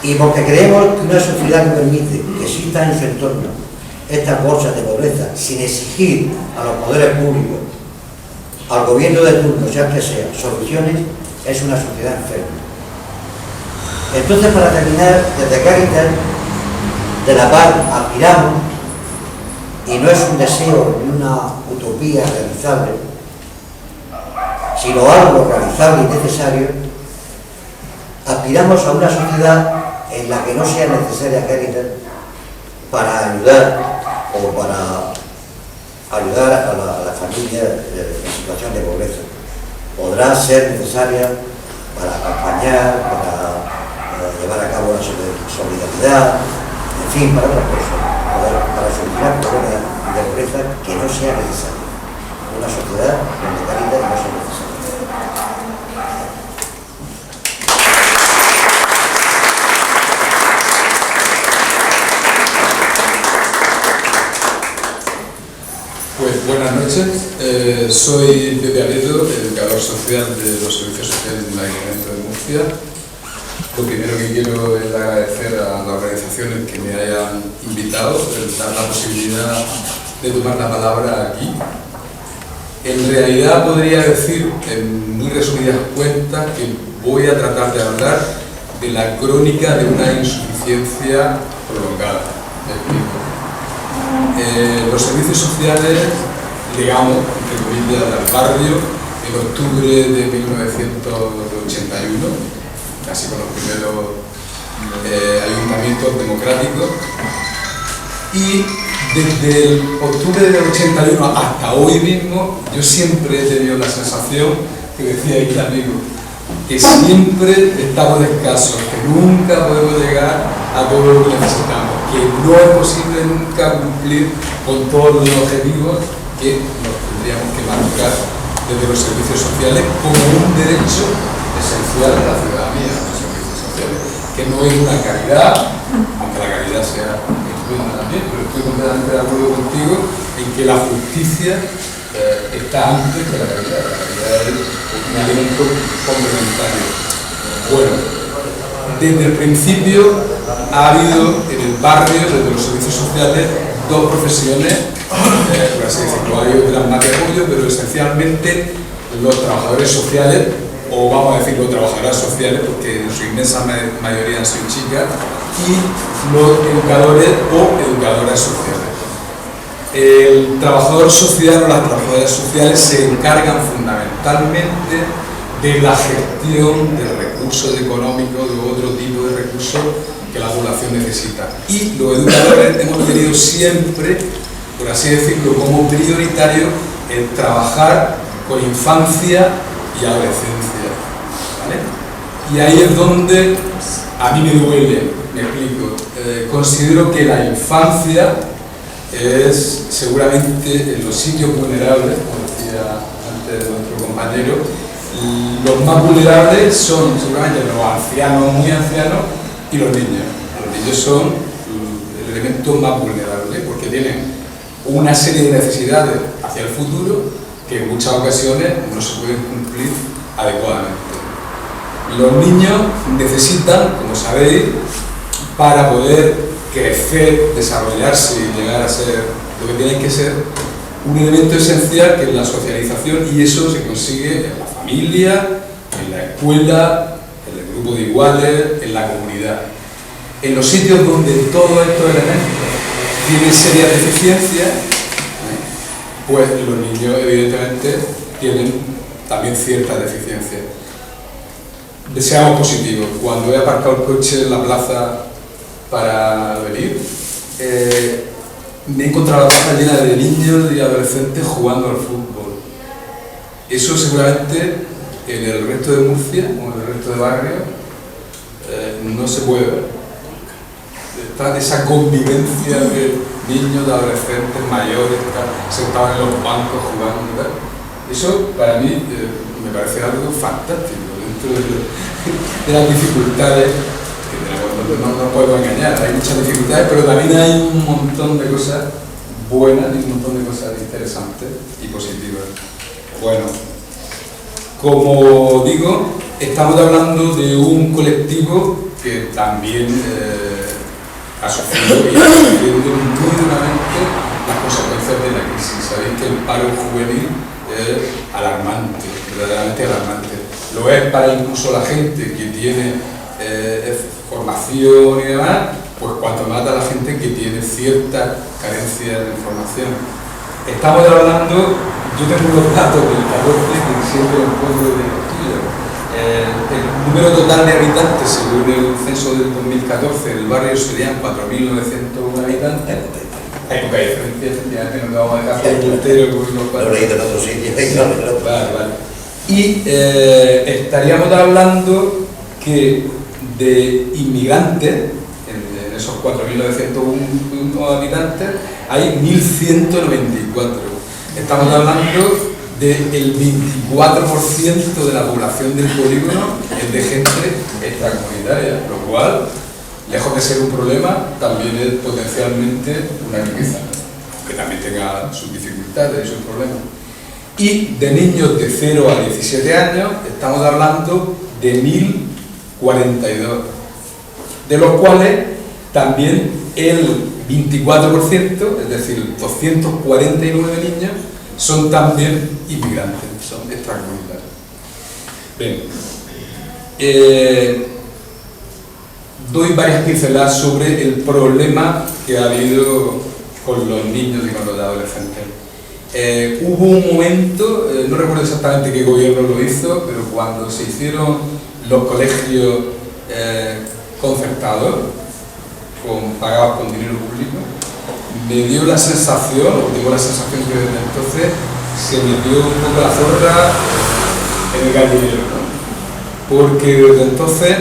Y porque creemos que una sociedad que permite que exista en su entorno estas bolsas de pobreza sin exigir a los poderes públicos, al gobierno de turno, ya que sea, soluciones, es una sociedad enferma. Entonces, para terminar, desde Cáritas de la Paz aspiramos, y no es un deseo ni una utopía realizable, sino algo realizable y necesario, aspiramos a una sociedad en la que no sea necesaria Cáritas para ayudar o para ayudar a la familia en situación de pobreza. Podrá ser necesaria para acompañar, para llevar a cabo la solidaridad, en fin, para otras cosas, para solucionar problemas de pobreza que no sea necesario. Una sociedad donde Cáritas no sea necesaria. Pues buenas noches, soy Pepe Aredo, educador social de los servicios sociales del Ayuntamiento de Murcia. Lo primero que quiero es agradecer a las organizaciones que me hayan invitado, dar la posibilidad de tomar la palabra aquí. En realidad podría decir, en muy resumidas cuentas, que voy a tratar de hablar de la crónica de una insuficiencia prolongada. ¿Me explico? Los servicios sociales, digamos, entre comillas, del barrio, en octubre de 1981, casi con los primeros ayuntamientos democráticos, y desde el octubre del 81 hasta hoy mismo, yo siempre he tenido la sensación, que decía aquí el amigo, que siempre estamos escasos, que nunca podemos llegar a todo lo que necesitamos, que no es posible nunca cumplir con todos los objetivos que nos tendríamos que marcar desde los servicios sociales como un derecho esencial de la ciudadanía, los servicios sociales, que no es una caridad, aunque la caridad sea estupenda también, pero estoy completamente de acuerdo contigo en que la justicia está antes que la caridad. La caridad es un elemento complementario. Bueno, desde el principio ha habido en el barrio, desde los servicios sociales, dos profesiones, por así decirlo, hay otras más de apoyo, pero esencialmente los trabajadores sociales, o vamos a decir los trabajadoras sociales, porque en su inmensa mayoría han sido chicas, y los educadores o educadoras sociales. El trabajador social o las trabajadoras sociales se encargan fundamentalmente de la gestión de recursos económicos, de otro tipo de recursos que la población necesita. Y los educadores hemos tenido siempre, por así decirlo, como prioritario el trabajar con infancia y adolescencia, ¿vale? Y ahí es donde a mí me duele, me explico. Considero que la infancia es seguramente en los sitios vulnerables, como decía antes nuestro compañero, los más vulnerables son seguramente los ancianos, muy ancianos, y los niños. Los niños son el elemento más vulnerable porque tienen una serie de necesidades hacia el futuro que en muchas ocasiones no se pueden cumplir adecuadamente. Los niños necesitan, como sabéis, para poder crecer, desarrollarse y llegar a ser lo que tienen que ser, un elemento esencial que es la socialización, y eso se consigue en la familia, en la escuela, en el grupo de iguales, en la comunidad. En los sitios donde todos estos elementos tienen serias deficiencias, pues los niños evidentemente tienen también ciertas deficiencias. seamos positivos. Cuando he aparcado el coche en la plaza para venir, me he encontrado la plaza llena de niños y adolescentes jugando al fútbol. Eso seguramente en el resto de Murcia o en el resto de barrios no se puede ver. Está esa convivencia de niños, de adolescentes, mayores, sentados en los bancos jugando y tal. Eso para mí me parece algo fantástico dentro de las dificultades que tenemos. No podemos engañar, hay muchas dificultades, pero también hay un montón de cosas buenas y un montón de cosas interesantes y positivas. Bueno, como digo, estamos hablando de un colectivo que también ha sufrido y está sufriendo muy duramente las consecuencias de la crisis. Sabéis que el paro juvenil es alarmante, verdaderamente alarmante. Lo es para incluso la gente que tiene formación y demás, pues cuanto más da la gente que tiene cierta carencia de información. Estamos hablando, yo tengo los datos del 14, que siempre el pueblo de Castilla. El número total de habitantes, según el censo del 2014, del barrio serían 4.901 habitantes. Hay poca diferencia, efectivamente, no vamos a dejar por el puntero con unos Lo he leído en otro sitio. Vale. Y estaríamos hablando que de inmigrantes, en esos 4.901 habitantes, hay 1.194. Estamos hablando del 24% de la población del polígono es de gente extracomunitaria, lo cual, lejos de ser un problema, también es potencialmente una riqueza, que también tenga sus dificultades y sus problemas. Y de niños de 0 a 17 años estamos hablando de 1.042, de los cuales también el 24%, es decir, 249 niños, son también inmigrantes, son extracomunitarios. Bien, doy varias pinceladas sobre el problema que ha habido con los niños y con los adolescentes. Hubo un momento, no recuerdo exactamente qué gobierno lo hizo, pero cuando se hicieron los colegios concertados, pagados con dinero público, me dio la sensación, o tengo la sensación que desde entonces se metió un poco la zorra en el gallinero, ¿no? Porque desde entonces,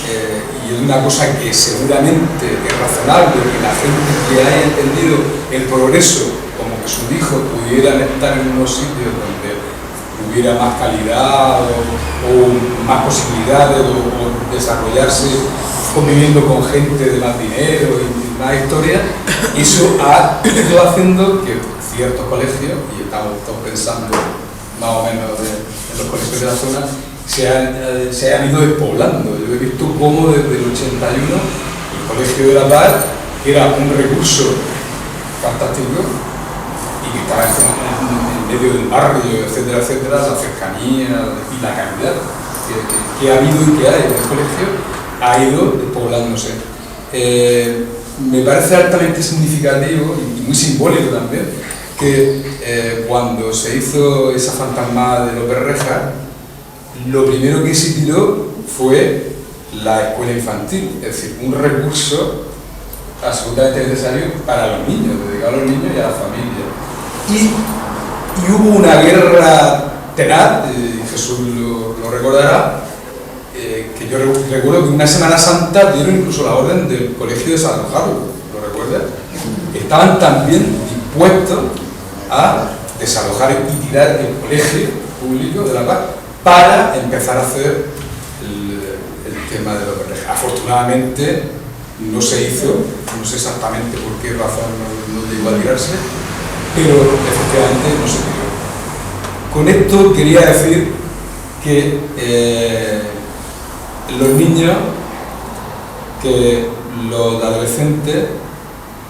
y es una cosa que seguramente es razonable, que la gente que haya entendido el progreso, como que sus hijos pudieran estar en unos sitios donde hubiera más calidad o más posibilidades o desarrollarse conviviendo con gente de más dinero y más historia, eso ha ido haciendo que ciertos colegios, y estamos todos pensando más o menos en los colegios de la zona, se han ido despoblando. Yo he visto cómo desde el 81 el Colegio de la Paz, que era un recurso fantástico y que estaba en medio del barrio, etcétera, etcétera, la cercanía y la calidad que ha habido y que hay en el colegio, ha ido despoblándose. Me parece altamente significativo y muy simbólico también que cuando se hizo esa fantasmada de López Rejas, lo primero que se tiró fue la escuela infantil, es decir, un recurso absolutamente necesario para los niños, dedicado a los niños y a la familia. Y hubo una guerra tenaz, Jesús lo recordará, que yo recuerdo que una Semana Santa dieron incluso la orden del colegio de desalojarlo, ¿lo recuerdas? Estaban también dispuestos a desalojar y tirar el colegio público de La Paz para empezar a hacer el tema de López Rejas. Afortunadamente no se hizo, no sé exactamente por qué razón no llegó a tirarse, pero efectivamente no se tiró. Con esto quería decir que los niños, que los adolescentes,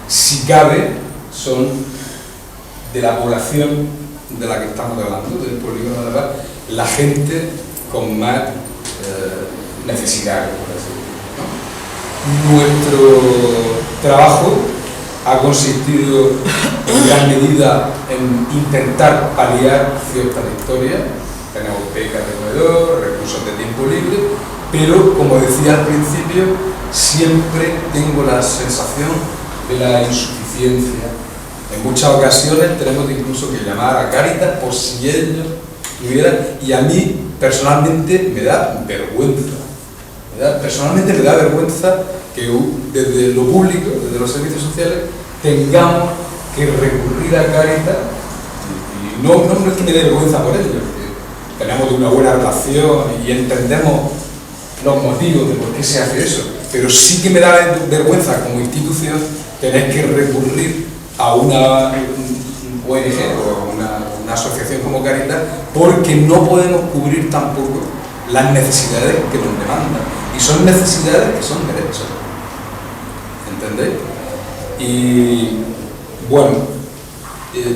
si cabe, son de la población de la que estamos hablando, del polígono de La Paz, la gente con más necesidades, por así decirlo, ¿no? Nuestro trabajo ha consistido en gran medida en intentar paliar ciertas historias. Tenemos becas de comedor, recursos de tiempo libre, pero como decía al principio, siempre tengo la sensación de la insuficiencia. En muchas ocasiones tenemos incluso que llamar a Cáritas por si ellos tuvieran, y a mí personalmente me da vergüenza. Personalmente me da vergüenza que desde lo público, desde los servicios sociales, tengamos que recurrir a Cáritas, y no es que me dé vergüenza por ello, que tenemos una buena relación y entendemos los motivos de por qué se hace eso, pero sí que me da vergüenza como institución tener que recurrir a una ONG o una asociación como Cáritas, porque no podemos cubrir tampoco las necesidades que nos demandan, y son necesidades que son derechos, ¿entendéis? Y bueno,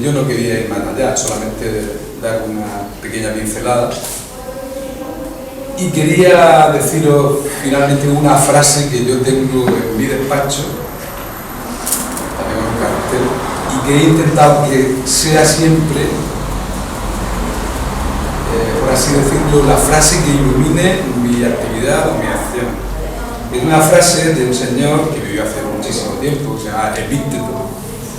yo no quería ir más allá, solamente dar una pequeña pincelada, y quería deciros finalmente una frase que yo tengo en mi despacho, también en un cartel, y que he intentado que sea siempre, por así decirlo, la frase que ilumine mi actividad o mi acción. Es una frase de un señor que vivió hace muchísimo tiempo, que se llama Epicteto,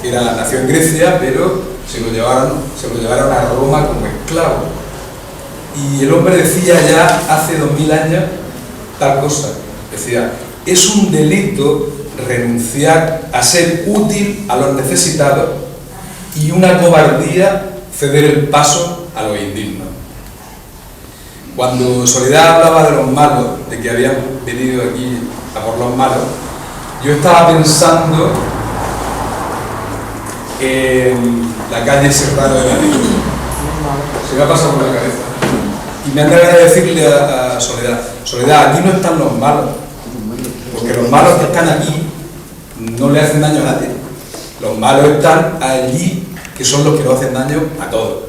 que nació en Grecia, pero se lo llevaron a Roma como esclavo. Y el hombre decía ya hace 2000 años tal cosa. Decía, es un delito renunciar a ser útil a los necesitados y una cobardía ceder el paso a los indignos. Cuando Soledad hablaba de los malos, de que habían venido aquí a por los malos, yo estaba pensando en la calle Serrano de Madrid. Se me ha pasado por la cabeza. Y me han dado de decirle a Soledad, Soledad, aquí no están los malos, porque los malos que están aquí no le hacen daño a nadie. Los malos están allí, que son los que nos hacen daño a todos,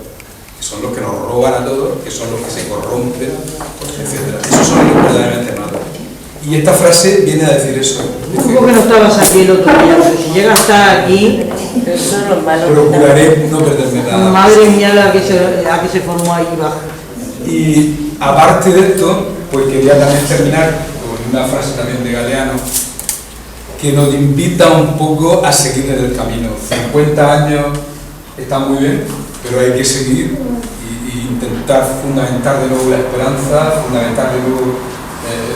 que son los que nos roban a todos, que son los que se corrompen, etc. Esos son los verdaderamente malos. Y esta frase viene a decir eso. ¿Cómo que no estabas aquí el otro día? Pero si llegas hasta aquí, son los malos. Procuraré no perderme nada. madre mía la que se formó ahí bajo. Y aparte de esto, pues quería también terminar con una frase también de Galeano que nos invita un poco a seguir en el camino. 50 años está muy bien, pero hay que seguir y intentar fundamentar de nuevo la esperanza, fundamentar de nuevo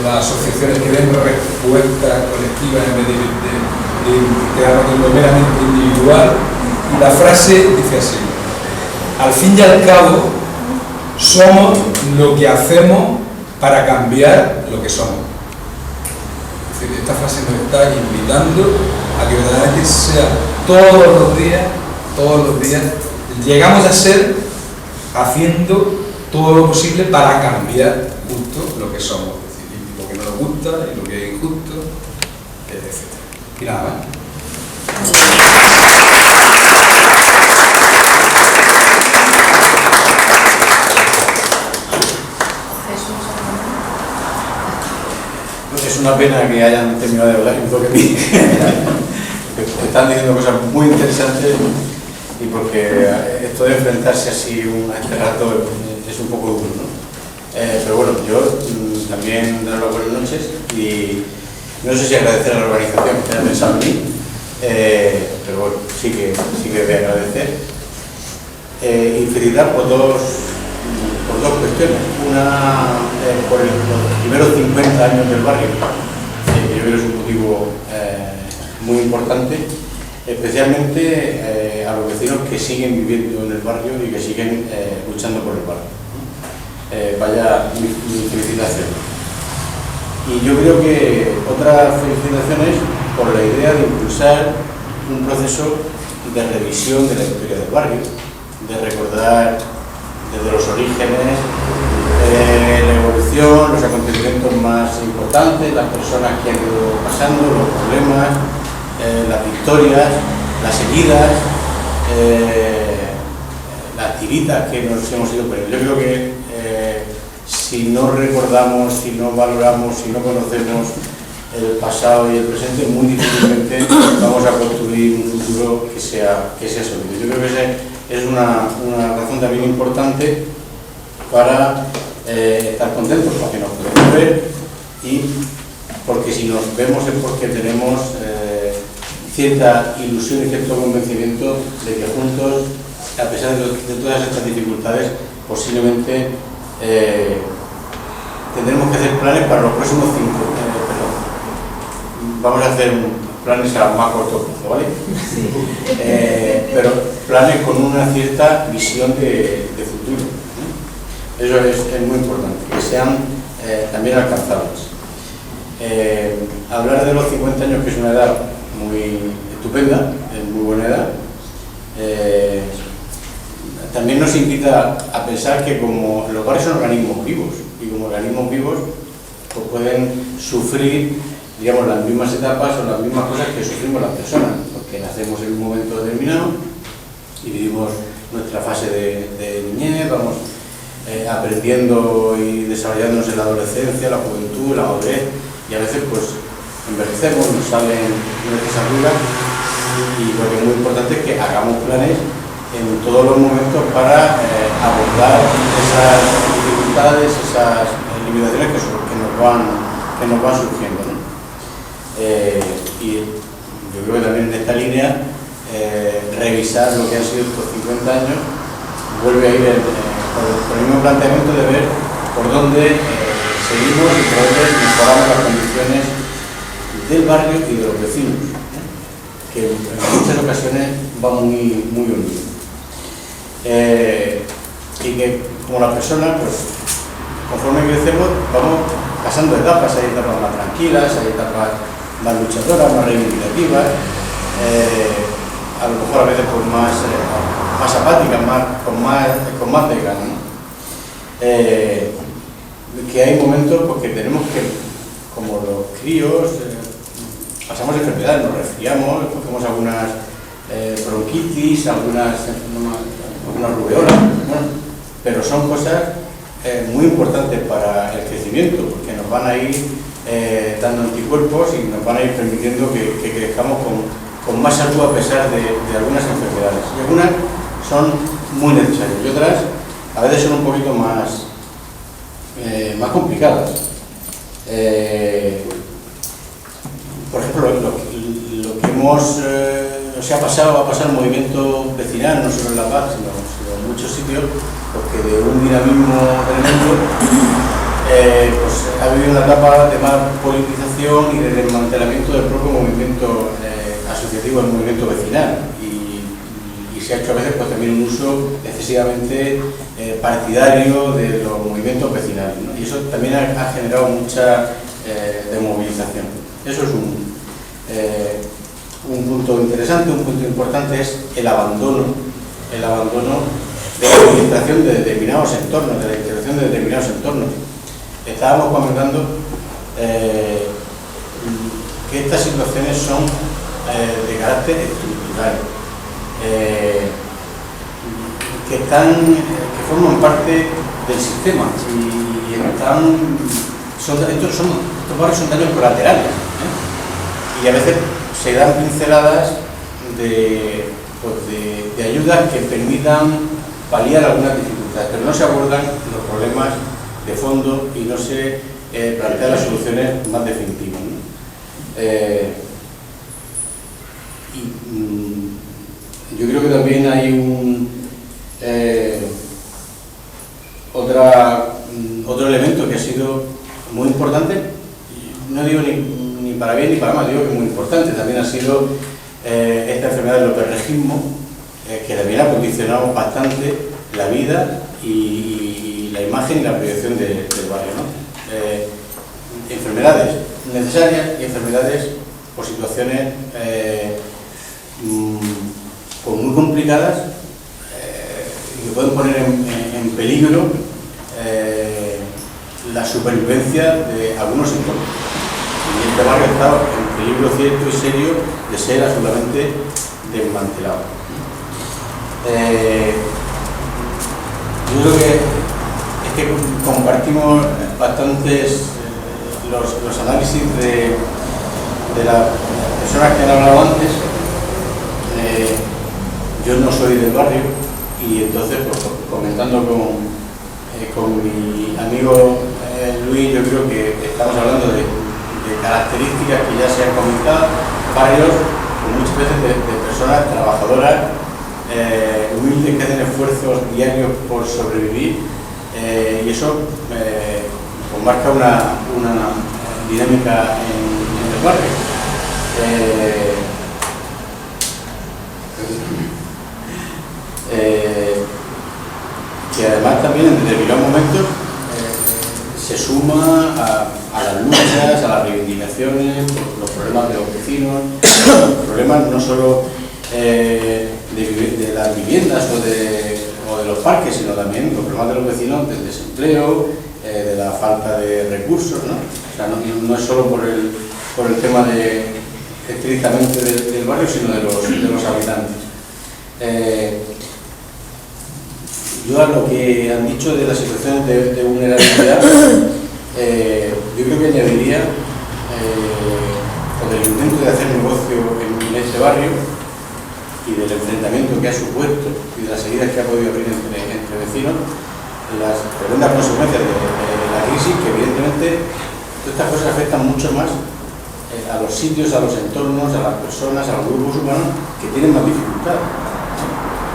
las asociaciones que den respuestas colectivas en vez de quedarnos en lo meramente individual. Y la frase dice así: al fin y al cabo, somos lo que hacemos para cambiar lo que somos. Es decir, esta frase nos está invitando a que verdaderamente sea todos los días, llegamos a ser haciendo todo lo posible para cambiar justo lo que somos. Es decir, lo que no nos gusta y lo que es injusto, etc. Y nada más. Es una pena que hayan terminado de hablar un poco de mí. Están diciendo cosas muy interesantes y porque esto de enfrentarse así a este rato es un poco duro, ¿no? Pero bueno, yo también dar las buenas noches y no sé si agradecer a la organización que haya pensado en mí, pero bueno, sí que voy a agradecer. Y felicitar por dos cuestiones. Una, por los primeros 50 años del barrio, que yo creo que es un motivo muy importante, especialmente a los vecinos que siguen viviendo en el barrio y que siguen luchando por el barrio. Vaya mi felicitación. Y yo creo que otra felicitación es por la idea de impulsar un proceso de revisión de la historia del barrio, de recordar desde los orígenes, la evolución, los acontecimientos más importantes, las personas que han ido pasando, los problemas, las victorias, las heridas, las tiritas que nos hemos ido poniendo. Yo creo que si no recordamos, si no valoramos, si no conocemos el pasado y el presente, muy difícilmente vamos a construir un futuro que sea sólido. Yo creo que ese es una razón también importante para estar contentos, para que nos podemos ver y porque si nos vemos es porque tenemos cierta ilusión y cierto convencimiento de que juntos, a pesar de todas estas dificultades, posiblemente tendremos que hacer planes para los próximos 5 vamos a hacer planes a más corto plazo, ¿vale? Sí. Pero planes con una cierta visión de futuro. Eso es muy importante, que sean también alcanzables. Hablar de los 50 años, que es una edad muy estupenda, es muy buena edad, también nos invita a pensar que como los barrios son organismos vivos, y como organismos vivos pues pueden sufrir, digamos, las mismas etapas o las mismas cosas que sufrimos las personas, porque nacemos en un momento determinado y vivimos nuestra fase de niñez, vamos aprendiendo y desarrollándonos en la adolescencia, la juventud, la madurez, y a veces pues envejecemos, nos salen nuestras arrugas, y lo que es muy importante es que hagamos planes en todos los momentos para abordar esas dificultades, esas limitaciones que nos van surgiendo, ¿no? Y yo creo que también en esta línea revisar lo que han sido estos 50 años vuelve a ir con el mismo planteamiento de ver por dónde seguimos y por dónde mejoramos las condiciones del barrio y de los vecinos, que en muchas ocasiones van muy unidos. Y que como las personas, pues conforme crecemos vamos pasando etapas, hay etapas más tranquilas, hay etapas más luchadoras, más reivindicativas, a lo mejor a veces pues más apáticas, con más desgano, ¿no? Que hay momentos pues, que tenemos que, como los críos, pasamos enfermedades, nos resfriamos, cogemos algunas bronquitis, algunas rubeolas, ¿no? Pero son cosas muy importantes para el crecimiento, porque nos van a ir dando anticuerpos y nos van a ir permitiendo que crezcamos con más salud a pesar de algunas enfermedades. Y algunas son muy necesarias y otras a veces son un poquito más complicadas. Por ejemplo, lo que ha pasado el movimiento vecinal, no solo en La Paz, sino en muchos sitios, porque de un dinamismo tremendo, pues ha habido una etapa de más politización y de desmantelamiento del propio movimiento asociativo, el movimiento vecinal, y se ha hecho a veces pues, también un uso excesivamente partidario de los movimientos vecinales, ¿no? Y eso también ha generado mucha desmovilización. Eso es un punto interesante, un punto importante es el abandono de la administración de determinados entornos, de la integración de determinados entornos. Estábamos comentando que estas situaciones son de carácter estructural, que forman parte del sistema y estos barrios son daños colaterales, y a veces se dan pinceladas de ayudas que permitan paliar algunas dificultades, pero no se abordan los problemas de fondo y no se plantean las soluciones más definitivas, ¿no? Yo creo que también hay otro elemento que ha sido muy importante, no digo ni para bien ni para mal, digo que es muy importante, también ha sido esta enfermedad del lopperregismo, que también ha condicionado bastante la vida y la imagen y la proyección del barrio, ¿no? Enfermedades necesarias y enfermedades o situaciones pues muy complicadas que pueden poner en peligro la supervivencia de algunos entornos. Y este barrio está en peligro cierto y serio de ser absolutamente desmantelado. Yo creo que compartimos bastantes los análisis de las personas que han hablado antes. Yo no soy del barrio y entonces pues, comentando con mi amigo Luis, yo creo que estamos hablando de características que ya se han comentado, barrios con muchas veces de personas trabajadoras, humildes, que hacen esfuerzos diarios por sobrevivir, y eso pues marca una dinámica en el barrio. Que además también en determinados momentos se suma a las luchas, a las reivindicaciones, los problemas de los vecinos, los problemas no solo de las viviendas o de los parques, sino también los problemas de los vecinos del desempleo, de la falta de recursos, ¿no? O sea, no es solo por el tema estrictamente del barrio, sino de los habitantes. Yo a lo que han dicho de las situaciones de vulnerabilidad, yo creo que añadiría, o del intento de hacer negocio en este barrio y del enfrentamiento que ha supuesto y de las heridas que ha podido abrir entre vecinos, las tremendas consecuencias de la crisis, que evidentemente todas estas cosas afectan mucho más a los sitios, a los entornos, a las personas, a los grupos humanos que tienen más dificultad.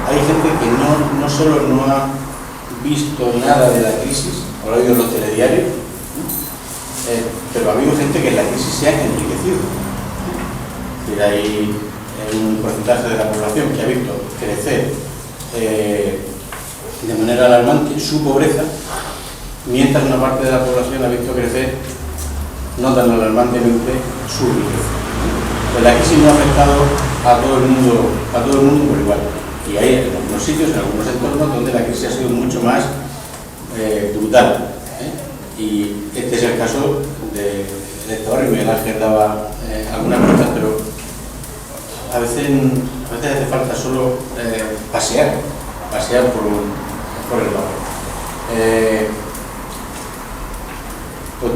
Hay gente que no solo no ha visto nada de la crisis, o lo ha oído en los telediarios, pero ha habido gente que en la crisis se ha enriquecido. Es decir, hay un porcentaje de la población que ha visto crecer de manera alarmante su pobreza, mientras una parte de la población ha visto crecer no tan alarmantemente su riqueza. Pues la crisis no ha afectado a todo el mundo por igual. Y hay en algunos sitios, en algunos entornos, donde la crisis ha sido mucho más brutal. Y este es el caso de este barrio. Miguel Ángel daba algunas pistas, pero a veces hace falta solo pasear por el barrio. Pues,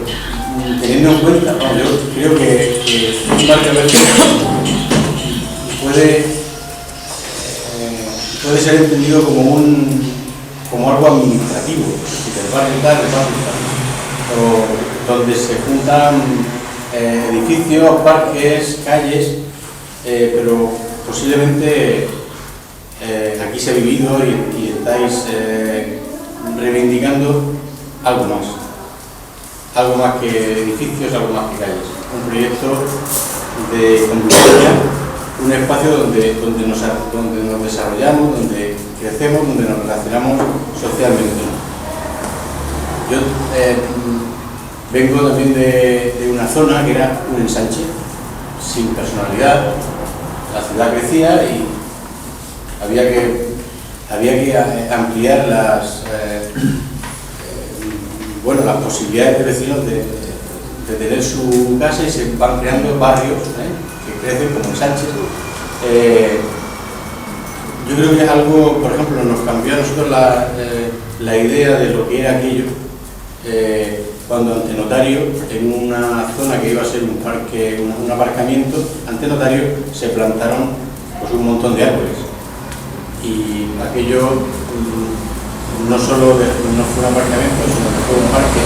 teniendo en cuenta, ¿no? Yo creo que un barrio a veces puede ser entendido como algo administrativo, es decir, el barrio tal, o donde se juntan edificios, parques, calles, pero posiblemente aquí se ha vivido y estáis reivindicando algo más que edificios, algo más que calles, un proyecto de convivencia, un espacio donde nos desarrollamos, donde crecemos, donde nos relacionamos socialmente. Yo vengo también de una zona que era un ensanche, sin personalidad. La ciudad crecía y había que ampliar las posibilidades de vecinos de tener su casa, y se van creando barrios que crecen como ensanches. Yo creo que es algo, por ejemplo, nos cambió a nosotros la idea de lo que era aquello cuando ante notario, en una zona que iba a ser un parque, un aparcamiento, ante notario se plantaron pues un montón de árboles, y aquello no solo no fue un aparcamiento, sino que fue un parque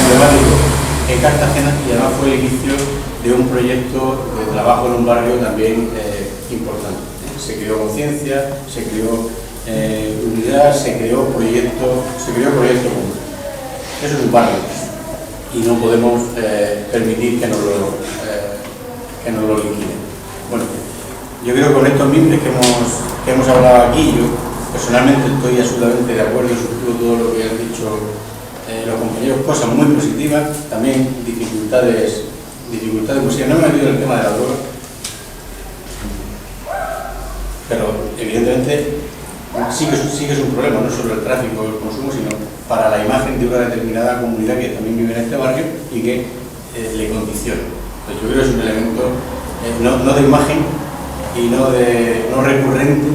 emblemático en Cartagena, y además fue el inicio de un proyecto de trabajo en un barrio también importante. Se creó conciencia, se creó unidad, se creó proyecto común. Eso es un barrio y no podemos permitir que nos lo liquiden. Bueno, yo creo que con estos mimbres que hemos hablado aquí, yo personalmente estoy absolutamente de acuerdo y suscribo todo lo que han dicho los compañeros, cosas muy positivas, también dificultades posibles. No me he metido en el tema de la droga, pero evidentemente sí que es un problema, no solo el tráfico o el consumo, sino para la imagen de una determinada comunidad que también vive en este barrio y que le condiciona. Entonces yo creo que es un elemento no de imagen y no recurrente,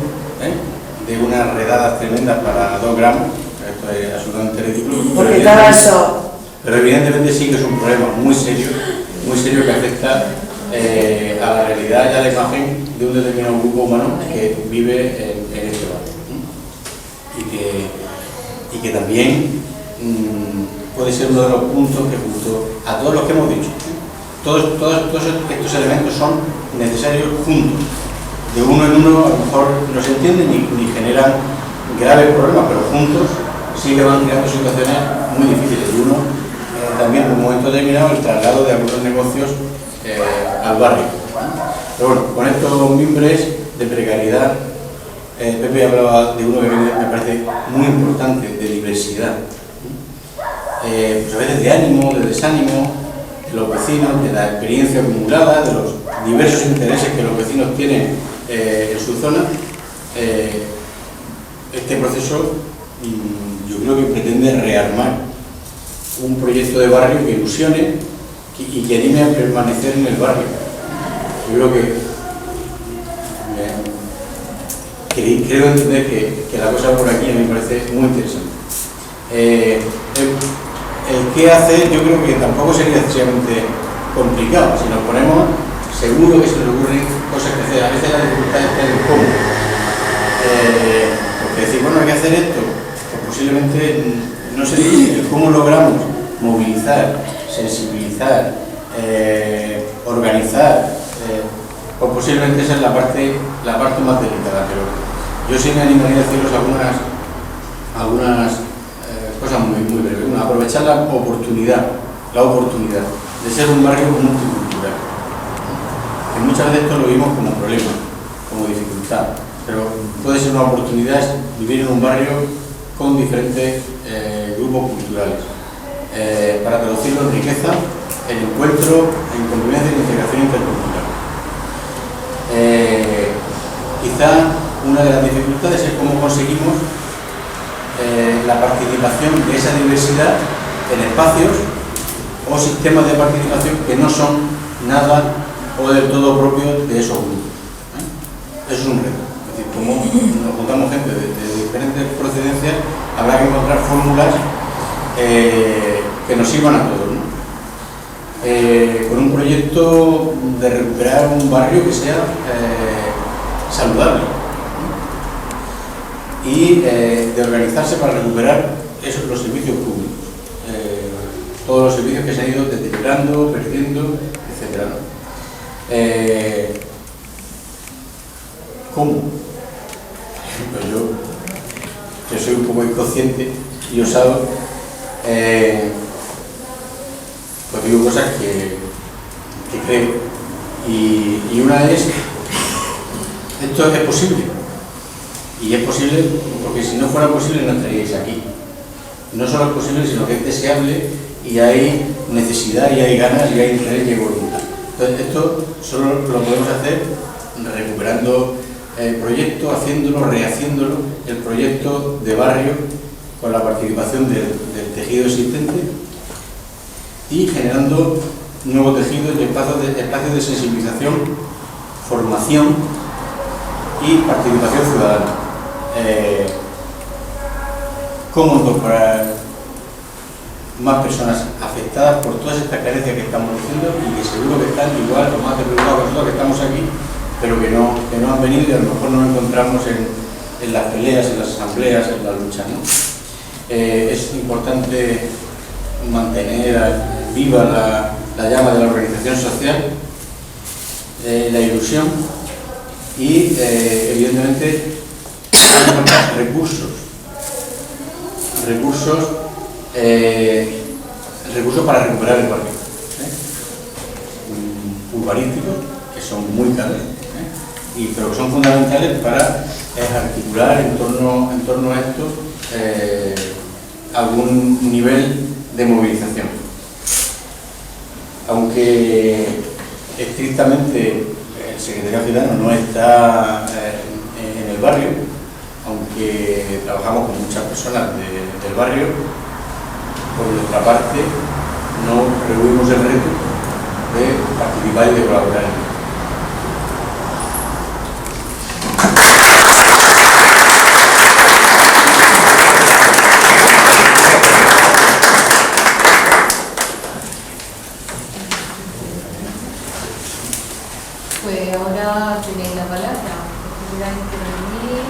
de unas redadas tremendas para 2 gramos, esto es absolutamente ridículo, pero evidentemente sí que es un problema muy serio que afecta a la realidad y a la imagen de un determinado grupo humano que vive en este barrio, y que también puede ser uno de los puntos que junto a todos los que hemos dicho, todos estos elementos son necesarios juntos. De uno en uno a lo mejor no se entienden ni generan graves problemas, pero juntos sí que van creando situaciones muy difíciles. Y uno también en un momento determinado el traslado de algunos negocios al barrio. Pero bueno, con estos mimbres de precariedad, Pepe hablaba de uno que me parece muy importante, de diversidad. Pues a veces de ánimo, de desánimo, de los vecinos, de la experiencia acumulada, de los diversos intereses que los vecinos tienen en su zona. Este proceso yo creo que pretende rearmar un proyecto de barrio que ilusione y que anime a permanecer en el barrio. Yo creo que creo entender que la cosa por aquí me parece muy interesante. El qué hacer yo creo que tampoco sería excesivamente complicado. Si nos ponemos, seguro que se nos ocurren cosas que hacer. A veces la dificultad está en el cómo. Porque decir, bueno, hay que hacer esto, pues posiblemente no sé cómo logramos movilizar, sensibilizar, organizar, pues posiblemente esa es la parte más delicada, pero yo sí me animaría a deciros algunas cosas muy breves. Una, aprovechar la oportunidad de ser un barrio multicultural. Que muchas veces esto lo vimos como problema, como dificultad, pero puede ser una oportunidad vivir en un barrio con diferentes grupos culturales, para traducirlo en riqueza, en encuentro, en convivencia y en integración intercultural. Quizá una de las dificultades es cómo conseguimos la participación de esa diversidad en espacios o sistemas de participación que no son nada o del todo propios de esos grupos. Eso es un reto. Es decir, como nos juntamos gente de diferentes procedencias, habrá que encontrar fórmulas que nos sirvan a todos, ¿no? Con un proyecto de recuperar un barrio que sea saludable, ¿no? Y de organizarse para recuperar los servicios públicos, todos los servicios que se han ido deteriorando, perdiendo, etc., ¿no? ¿Cómo? Pues yo soy un poco inconsciente y osado, pues digo cosas que creo, y una es, esto es posible, y es posible porque si no fuera posible no estaríais aquí. No solo es posible, sino que es deseable, y hay necesidad, y hay ganas, y hay interés, y hay voluntad. Entonces esto solo lo podemos hacer recuperando el proyecto, haciéndolo, rehaciéndolo, el proyecto de barrio con la participación del tejido existente y generando nuevos tejidos y espacios de sensibilización, formación y participación ciudadana. ¿Cómo incorporar más personas afectadas por todas estas carencias que estamos diciendo y que seguro que están igual o más preocupados que nosotros que estamos aquí, pero que no han venido y a lo mejor nos encontramos en las peleas, en las asambleas, en la lucha, ¿no? Es importante mantener viva la llama de la organización social, la ilusión y evidentemente encontrar recursos para recuperar el barrio, urbanísticos, que son muy caros, pero que son fundamentales para articular en torno a esto algún nivel de movilización. Aunque estrictamente el secretariado ciudadano no está en el barrio, aunque trabajamos con muchas personas del barrio, por nuestra parte no rehuimos el reto de participar y de colaborar en él. Pues ahora tenéis la palabra. Si queráis intervenir,